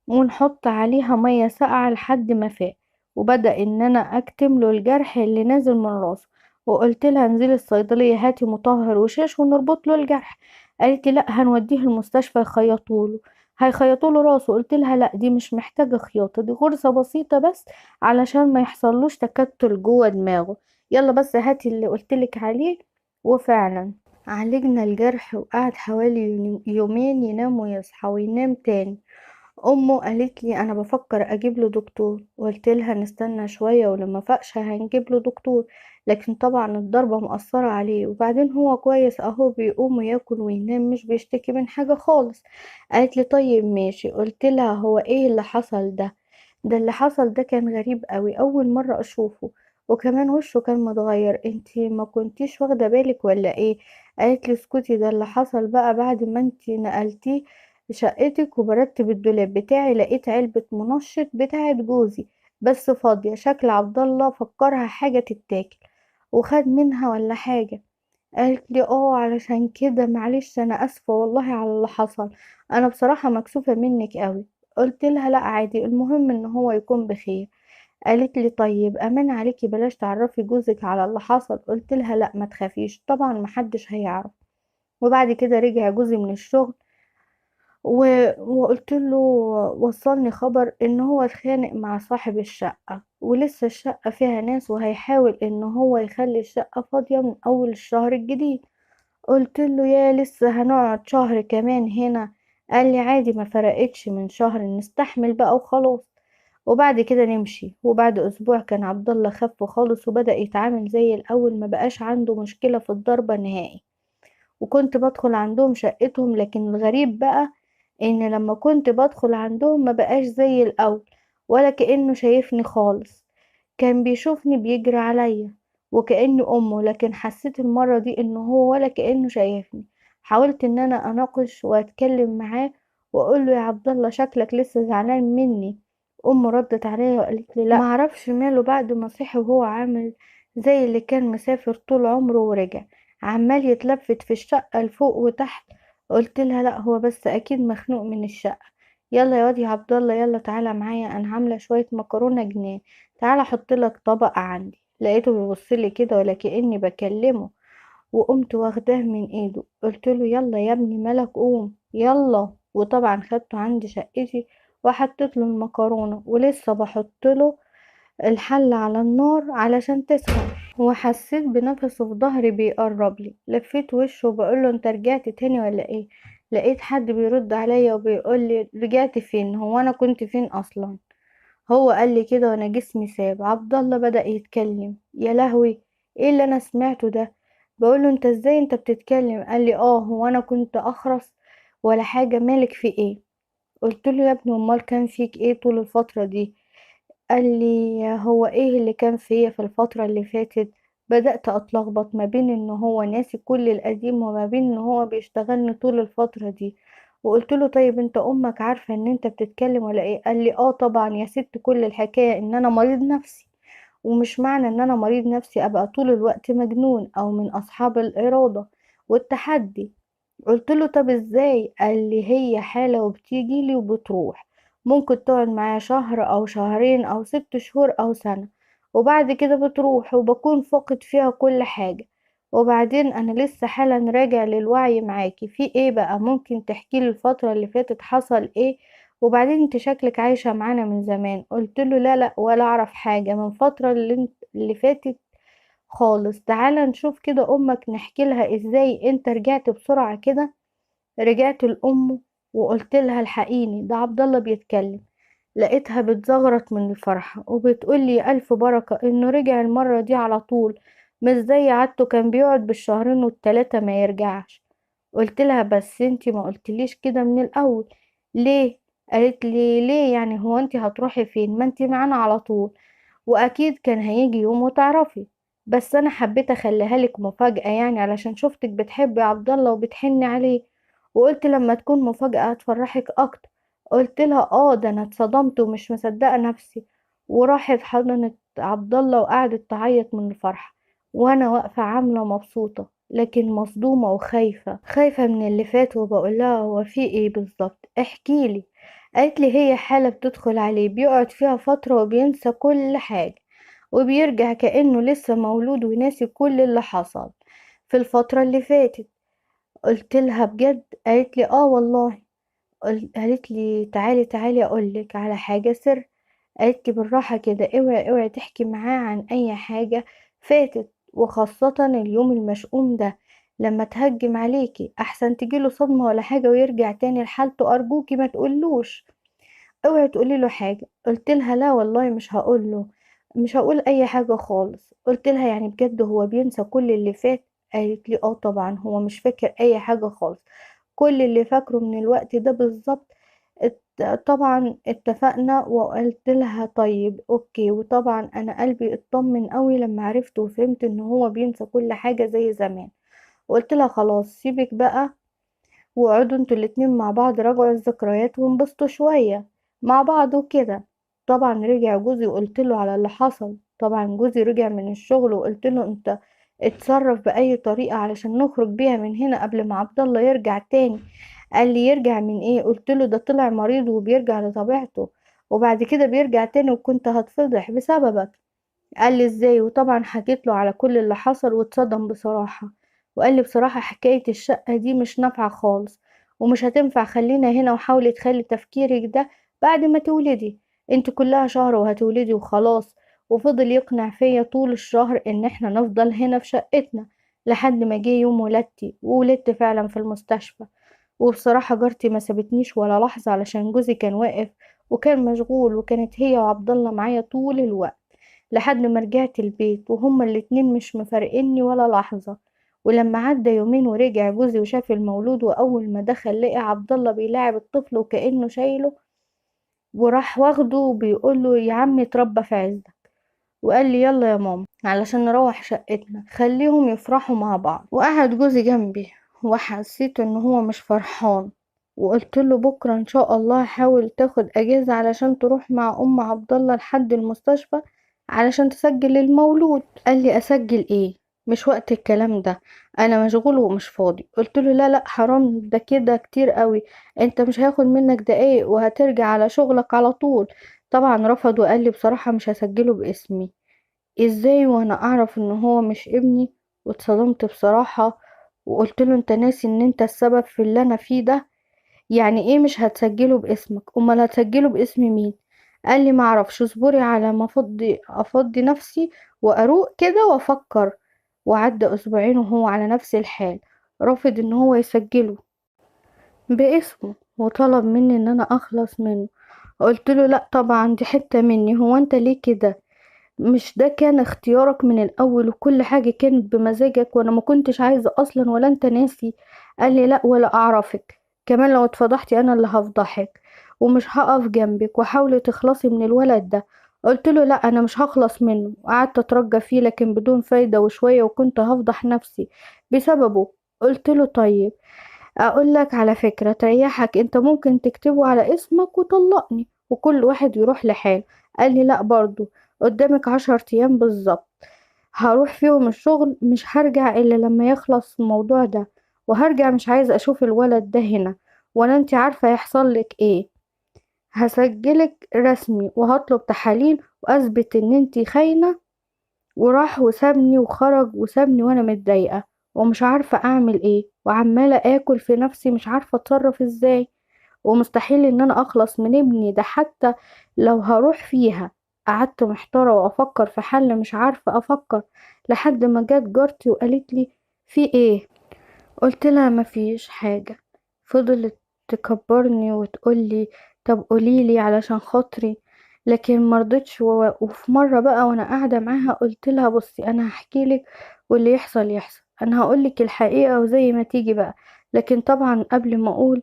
ونحط عليها مية ساقعة لحد ما فاق. وبدأ ان انا اكتم له الجرح اللي نازل من راسه. وقلت لها انزلي الصيدلية هاتي مطهر وشاش ونربط له الجرح. قالت لي لا هنوديه المستشفى يخيطوله، هيخيطوله راسه. قلت لها لا دي مش محتاجة خياطة، دي غرزة بسيطة بس علشان ما يحصلوش تكتل جوه دماغه. يلا بس هاتي اللي قلتلك عليه. وفعلا عالجنا الجرح، وقعد حوالي يومين ينام ويصحى وينام تاني. امه قالت لي انا بفكر اجيب له دكتور. قلت لها نستنى شويه ولما فقش هنجيب له دكتور، لكن طبعا الضربه مأثره عليه، وبعدين هو كويس اهو بيقوم وياكل وينام مش بيشتكي من حاجه خالص. قالت لي طيب ماشي. قلت لها هو ايه اللي حصل ده؟ ده اللي حصل ده كان غريب قوي، اول مره اشوفه، وكمان وشه كان متغير. انتي ما كنتيش واخده بالك ولا ايه؟ قالت لي اسكتي، ده اللي حصل بقى بعد ما انتي نقلتيه شقتك وبرتب الدولاب بتاعي، لقيت علبة منشط بتاعت جوزي بس فاضية. شكل عبد الله فكرها حاجة تتاكل وخد منها ولا حاجة. قالت لي اه علشان كده معلش انا اسفة والله على اللي حصل، انا بصراحة مكسوفة منك قوي. قلت لها لا عادي، المهم ان هو يكون بخير. قالت لي طيب امان عليكي بلاش تعرفي جوزك على اللي حصل. قلت لها لا ما تخافيش طبعا محدش هيعرف. وبعد كده رجع جوزي من الشغل وقلت له وصلني خبر ان هو اتخانق مع صاحب الشقة، ولسه الشقة فيها ناس وهيحاول ان هو يخلي الشقة فاضية من اول الشهر الجديد. قلت له يا لسه هنقعد شهر كمان هنا؟ قال لي عادي ما فرقتش من شهر، نستحمل بقى وخلاص وبعد كده نمشي. وبعد اسبوع كان عبد الله خف خالص وبدأ يتعامل زي الاول، ما بقاش عنده مشكلة في الضربة نهائي. وكنت بدخل عندهم شقتهم، لكن الغريب بقى ان لما كنت بدخل عندهم ما بقاش زي الاول، ولا كأنه شايفني خالص. كان بيشوفني بيجري عليا وكأني امه، لكن حسيت المرة دي انه هو ولا كأنه شايفني. حاولت ان انا اناقش واتكلم معاه واقول له يا عبد الله شكلك لسه زعلان مني. امه ردت عليا وقالت لي لا معرفش ماله بعد ما صحي وهو عامل زي اللي كان مسافر طول عمره ورجع، عمال يتلفت في الشقة لفوق وتحت. قلت لها لا، هو بس اكيد مخنوق من الشقة. يلا يا واد يا عبد الله، يلا تعالى معايا، انا عامله شويه مكرونه جنان، تعالى احط لك طبق عندي. لقيته بيبص لي كده ولا كاني بكلمه، وقمت واخداه من ايده، قلت له يلا يا ابني مالك، قوم يلا. وطبعا خدته عندي شقتي وحطيت له المكرونه، ولسه بحط له الحلة على النار علشان تسخن، وحسيت بنفسه في ظهري بيقرب لي. لفيت وشه وبقول له انت رجعت تاني ولا ايه؟ لقيت حد بيرد عليا وبيقول لي رجعت فين؟ هو انا كنت فين اصلا؟ هو قال لي كده وانا جسمي ساب. عبد الله بدأ يتكلم. يا لهوي، ايه اللي انا سمعته ده؟ بقول له انت ازاي انت بتتكلم؟ قال لي اه، هو انا كنت اخرس ولا حاجة؟ مالك في ايه؟ قلت له يا ابني امال كان فيك ايه طول الفترة دي؟ قال لي هو ايه اللي كان فيا في الفترة اللي فاتت؟ بدأت اتلخبط ما بين ان هو ناسي كل القديم وما بين ان هو بيشتغلني طول الفترة دي. وقلت له طيب انت امك عارفة ان انت بتتكلم ولا ايه؟ قال لي اه طبعا يا ست، كل الحكاية ان انا مريض نفسي، ومش معنى ان انا مريض نفسي ابقى طول الوقت مجنون او من اصحاب الارادة والتحدي. قلت له طب ازاي؟ قال لي هي حالة وبتيجي لي وبتروح، ممكن تقعد معايا شهر او شهرين او 6 شهور او سنة، وبعد كده بتروح وبكون فاقد فيها كل حاجة، وبعدين انا لسه حالا راجع للوعي معاكي. في ايه بقى؟ ممكن تحكي لي الفترة اللي فاتت حصل ايه؟ وبعدين انت شكلك عايشة معانا من زمان. قلت له لا لا، ولا اعرف حاجة من فترة اللي فاتت خالص. تعالى نشوف كده امك نحكي لها ازاي انت رجعت بسرعة كده. رجعت لأمه وقلت لها الحقيني، ده عبد الله بيتكلم. لقيتها بتزغرط من الفرحة وبتقول لي ألف بركة إنه رجع المرة دي على طول، مش زي عادته كان بيقعد بالشهرين والتلاتة ما يرجعش. قلت لها بس انتي ما قلتليش كده من الأول ليه؟ قالت لي ليه يعني؟ هو انتي هتروحي فين؟ ما انتي معانا على طول، واكيد كان هيجي يوم وتعرفي. بس انا حبيت اخليها لك مفاجأة يعني، علشان شفتك بتحبي عبد الله وبتحني عليه، وقلت لما تكون مفاجأة هتفرحك اكتر. قلت لها اه، ده انا اتصدمت ومش مصدقة نفسي. وراحت حضنت عبد الله وقعدت تعيط من الفرحة، وانا واقفة عاملة مبسوطة لكن مصدومة وخايفة، خايفة من اللي فات. وبقول لها هو في ايه بالظبط؟ احكيلي. قالت لي هي حالة بتدخل عليه بيقعد فيها فترة وبينسى كل حاجة، وبيرجع كأنه لسه مولود وناسي كل اللي حصل في الفترة اللي فاتت. قلت لها بجد؟ قالت لي اه والله. قالت لي تعالي تعالي اقولك على حاجة سر. قالت لي بالراحة كده، اوعي اوعي تحكي معاه عن اي حاجة فاتت، وخاصة اليوم المشؤوم ده لما تهجم عليكي، احسن تجيله صدمة ولا حاجة ويرجع تاني لحالته. ارجوكي ما تقولوش، اوعي تقولي له حاجة. قلت لها لا والله مش هقول له، مش هقول اي حاجة خالص. قلت لها يعني بجد هو بينسى كل اللي فات؟ قالت لي اه طبعا، هو مش فاكر اي حاجة خالص، كل اللي فاكره من الوقت ده بالظبط. طبعا اتفقنا. وقلت لها طيب اوكي. وطبعا انا قلبي اطمن قوي لما عرفت وفهمت ان هو بينسى كل حاجة زي زمان. وقلت لها خلاص سيبك بقى، وقعدوا انتوا الاتنين مع بعض راجعوا الذكريات وانبسطوا شوية مع بعض وكده. طبعا رجع جوزي وقلت له على اللي حصل. طبعا جوزي رجع من الشغل وقلت له انت اتصرف بأي طريقة علشان نخرج بيها من هنا قبل ما عبد الله يرجع تاني. قال لي يرجع من ايه؟ قلت له ده طلع مريض وبيرجع لطبيعته، وبعد كده بيرجع تاني وكنت هتفضح بسببك. قال لي ازاي؟ وطبعا حكيت له على كل اللي حصل واتصدم بصراحة، وقال لي بصراحة حكاية الشقة دي مش نافعة خالص ومش هتنفع، خلينا هنا وحاولي تخلي تفكيرك ده بعد ما تولدي، انت كلها شهر وهتولدي وخلاص. وفضل يقنع فيا طول الشهر ان احنا نفضل هنا في شقتنا لحد ما جه يوم ولادتي، وولدت فعلا في المستشفى. وبصراحة جارتي ما سابتنيش ولا لحظة علشان جوزي كان واقف وكان مشغول، وكانت هي وعبد الله معايا طول الوقت لحد ما رجعت البيت، وهما الاتنين مش مفارقيني ولا لحظة. ولما عدى يومين ورجع جوزي وشاف المولود، واول ما دخل لقى عبد الله بيلاعب الطفل وكأنه شايله، وراح واخده وبيقوله يا عمي اتربى في عزك. وقال لي يلا يا ماما علشان نروح شقتنا، خليهم يفرحوا مع بعض. وقعد جوزي جنبي وحسيت ان هو مش فرحان، وقلت له بكره ان شاء الله حاول تاخد اجازة علشان تروح مع ام عبد الله لحد المستشفى علشان تسجل المولود. قال لي اسجل ايه؟ مش وقت الكلام ده، انا مشغول ومش فاضي. قلت له لا لا حرام، ده كده كتير قوي، انت مش هياخد منك دقايق وهترجع على شغلك على طول. طبعا رفض وقال لي بصراحة مش هسجله باسمي. ازاي وانا اعرف ان هو مش ابني؟ واتصدمت بصراحة، وقلت له انت ناسي ان انت السبب في اللي انا فيه ده؟ يعني ايه مش هتسجله باسمك؟ امال هتسجله باسم مين؟ قال لي معرفش، اصبري على ما افضي نفسي واروق كده وافكر. وعدى اسبوعين وهو على نفس الحال، رافض ان هو يسجله باسمه وطلب مني ان انا اخلص منه. قلت له لا طبعا، دي حتة مني، هو انت ليه كده؟ مش ده كان اختيارك من الاول وكل حاجة كانت بمزاجك وانا ما كنتش عايزة اصلا، ولا انت ناسي؟ قال لي لا ولا اعرفك، كمان لو اتفضحتي انا اللي هفضحك، ومش هقف جنبك، وحاولي تخلصي من الولد ده. قلت له لا انا مش هخلص منه، وقعدت اترجى فيه لكن بدون فايدة، وشوية وكنت هفضح نفسي بسببه. قلت له طيب اقول لك على فكرة تريحك، انت ممكن تكتبه على اسمك وطلقني وكل واحد يروح لحاله. قال لي لا برضو، قدامك 10 ايام بالظبط هروح فيهم الشغل، مش هرجع الا لما يخلص الموضوع ده، وهرجع مش عايزة اشوف الولد ده هنا، ولا انت عارفة يحصل لك ايه؟ هسجلك رسمي وهطلب تحاليل واثبت ان انت خاينة. وراح وسابني وخرج وسابني وانا متضايقة ومش عارفة اعمل ايه، وعمالة اكل في نفسي مش عارفة اتصرف ازاي. ومستحيل ان انا اخلص من ابني ده حتى لو هروح فيها. قعدت محتارة وافكر في حل مش عارفة افكر، لحد ما جت جارتي وقالت لي في ايه؟ قلت لها مفيش حاجة. فضلت تكبرني وتقولي طب قوليلي علشان خاطري، لكن مرضتش. وفي مرة بقى وانا قاعدة معاها قلت لها بصي انا هحكيلك، واللي يحصل يحصل، انا هقولك الحقيقة وزي ما تيجي بقى. لكن طبعا قبل ما اقول،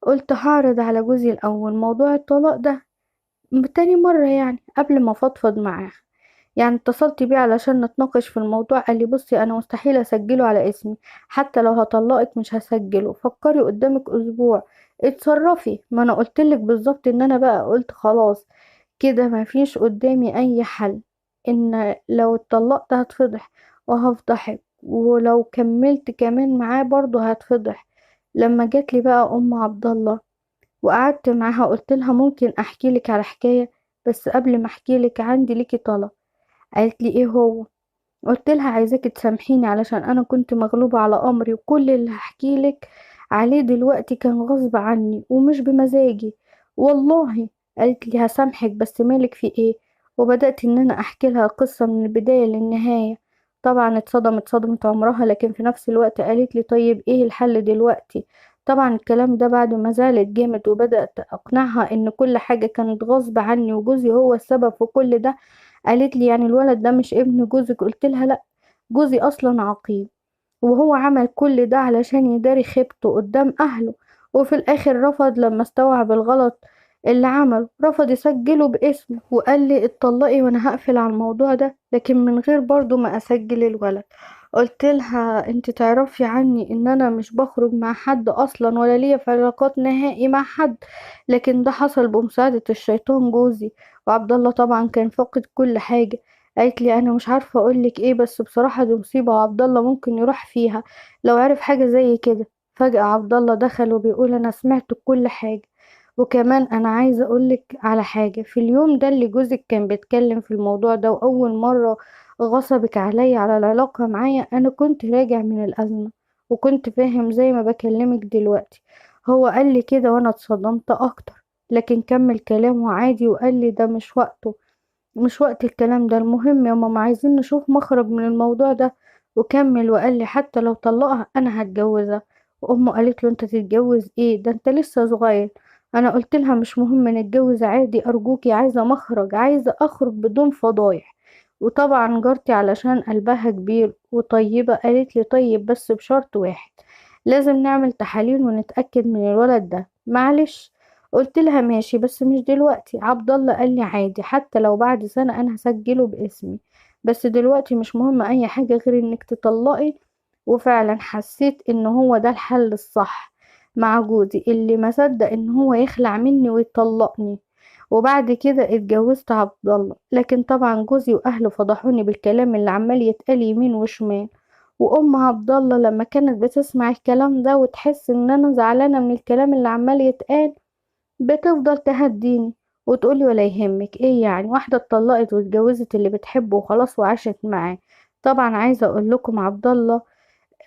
قلت هعرض على جوزي الاول موضوع الطلاق ده، تاني مرة يعني قبل ما افضفض معاه. يعني اتصلت بيه علشان نتناقش في الموضوع. قال لي بصي انا مستحيل اسجله على اسمي، حتى لو هطلقك مش هسجله، فكري قدامك اسبوع اتصرفي. ما انا قلتلك بالظبط ان انا بقى قلت خلاص كده مفيش قدامي اي حل، ان لو اتطلقت هتفضح وهفضحك، ولو كملت كمان معاه برضه هتفضح. لما جاتلي بقى ام عبد الله وقعدت معاها قلت لها ممكن احكي لك على حكاية، بس قبل ما احكي لك عندي ليكي طلب. قالت لي ايه هو؟ قلت لها عايزاكي تسامحيني علشان انا كنت مغلوبة على امري، وكل اللي هحكي لك عليه دلوقتي كان غصب عني ومش بمزاجي والله. قالت لي هسامحك بس مالك في ايه؟ وبدأت ان انا احكي لها القصة من البداية للنهاية. طبعا اتصدمت صدمة عمرها، لكن في نفس الوقت قالت لي طيب ايه الحل دلوقتي؟ طبعا الكلام ده بعد ما زعلت جامد، وبدأت اقنعها ان كل حاجة كانت غصب عني وجوزي هو السبب في كل ده. قالت لي يعني الولد ده مش ابن جوزك؟ قلت لها لا، جوزي اصلا عقيم، وهو عمل كل ده علشان يداري خيبته قدام اهله، وفي الاخر رفض لما استوعب الغلط اللي عمله، رفض يسجله باسمه وقال لي اتطلقي وانا هقفل على الموضوع ده، لكن من غير برضو ما اسجل الولد. قلت لها انت تعرفي عني ان انا مش بخرج مع حد اصلا، ولا ليا في علاقات نهائي مع حد، لكن ده حصل بمساعدة الشيطان جوزي. وعبد الله طبعا كان فاقد كل حاجة. قالت لي انا مش عارفه اقولك ايه، بس بصراحه دي مصيبه وعبد الله ممكن يروح فيها لو عرف حاجه زي كده. فجاه عبد الله دخل وبيقول انا سمعت كل حاجه، وكمان انا عايزه اقولك على حاجه. في اليوم ده اللي جوزك كان بيتكلم في الموضوع ده واول مره غصبك عليا على العلاقه معايا، انا كنت راجع من الازمه وكنت فاهم زي ما بكلمك دلوقتي. هو قال لي كده وانا اتصدمت اكتر، لكن كمل كلامه عادي وقال لي ده مش وقته، مش وقت الكلام ده، المهم يا ماما عايزين نشوف مخرج من الموضوع ده. وكمل وقال لي حتى لو طلقها انا هتجوزها. وامه قالت له انت تتجوز ايه؟ ده انت لسه صغير. انا قلت لها مش مهم نتجوز عادي ارجوكي، عايزه مخرج، عايزه اخرج بدون فضايح. وطبعا جارتي علشان قلبها كبير وطيبه قالت لي طيب بس بشرط واحد، لازم نعمل تحاليل ونتاكد من الولد ده معلش. قلت لها ماشي بس مش دلوقتي. عبد الله قال لي عادي حتى لو بعد سنة انا هسجله باسمي، بس دلوقتي مش مهم اي حاجة غير انك تطلقي. وفعلا حسيت ان هو ده الحل الصح مع جوزي اللي ما صدق ان هو يخلع مني ويطلقني. وبعد كده اتجوزت عبد الله. لكن طبعا جوزي واهله فضحوني بالكلام اللي عمال يتقال يمين وشمال. وام عبد الله لما كانت بتسمع الكلام ده وتحس ان انا زعلانه من الكلام اللي عمال يتقال، بتفضل تهديني وتقولي ولا يهمك، ايه يعني واحده اتطلقت واتجوزت اللي بتحبه وخلاص وعاشت معاه. طبعا عايزه اقول لكم عبد الله،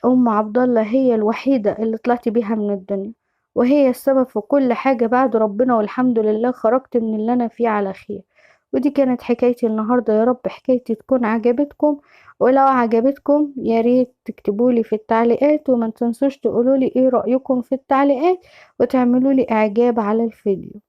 ام عبد الله هي الوحيده اللي طلعت بيها من الدنيا، وهي السبب في كل حاجه بعد ربنا، والحمد لله خرجت من اللي انا فيه على خير. ودي كانت حكايتي النهارده، يا رب حكايتي تكون عجبتكم. ولو عجبتكم يا ريت تكتبولي في التعليقات، وما تنسوش تقولولي ايه رأيكم في التعليقات، وتعملولي اعجاب على الفيديو.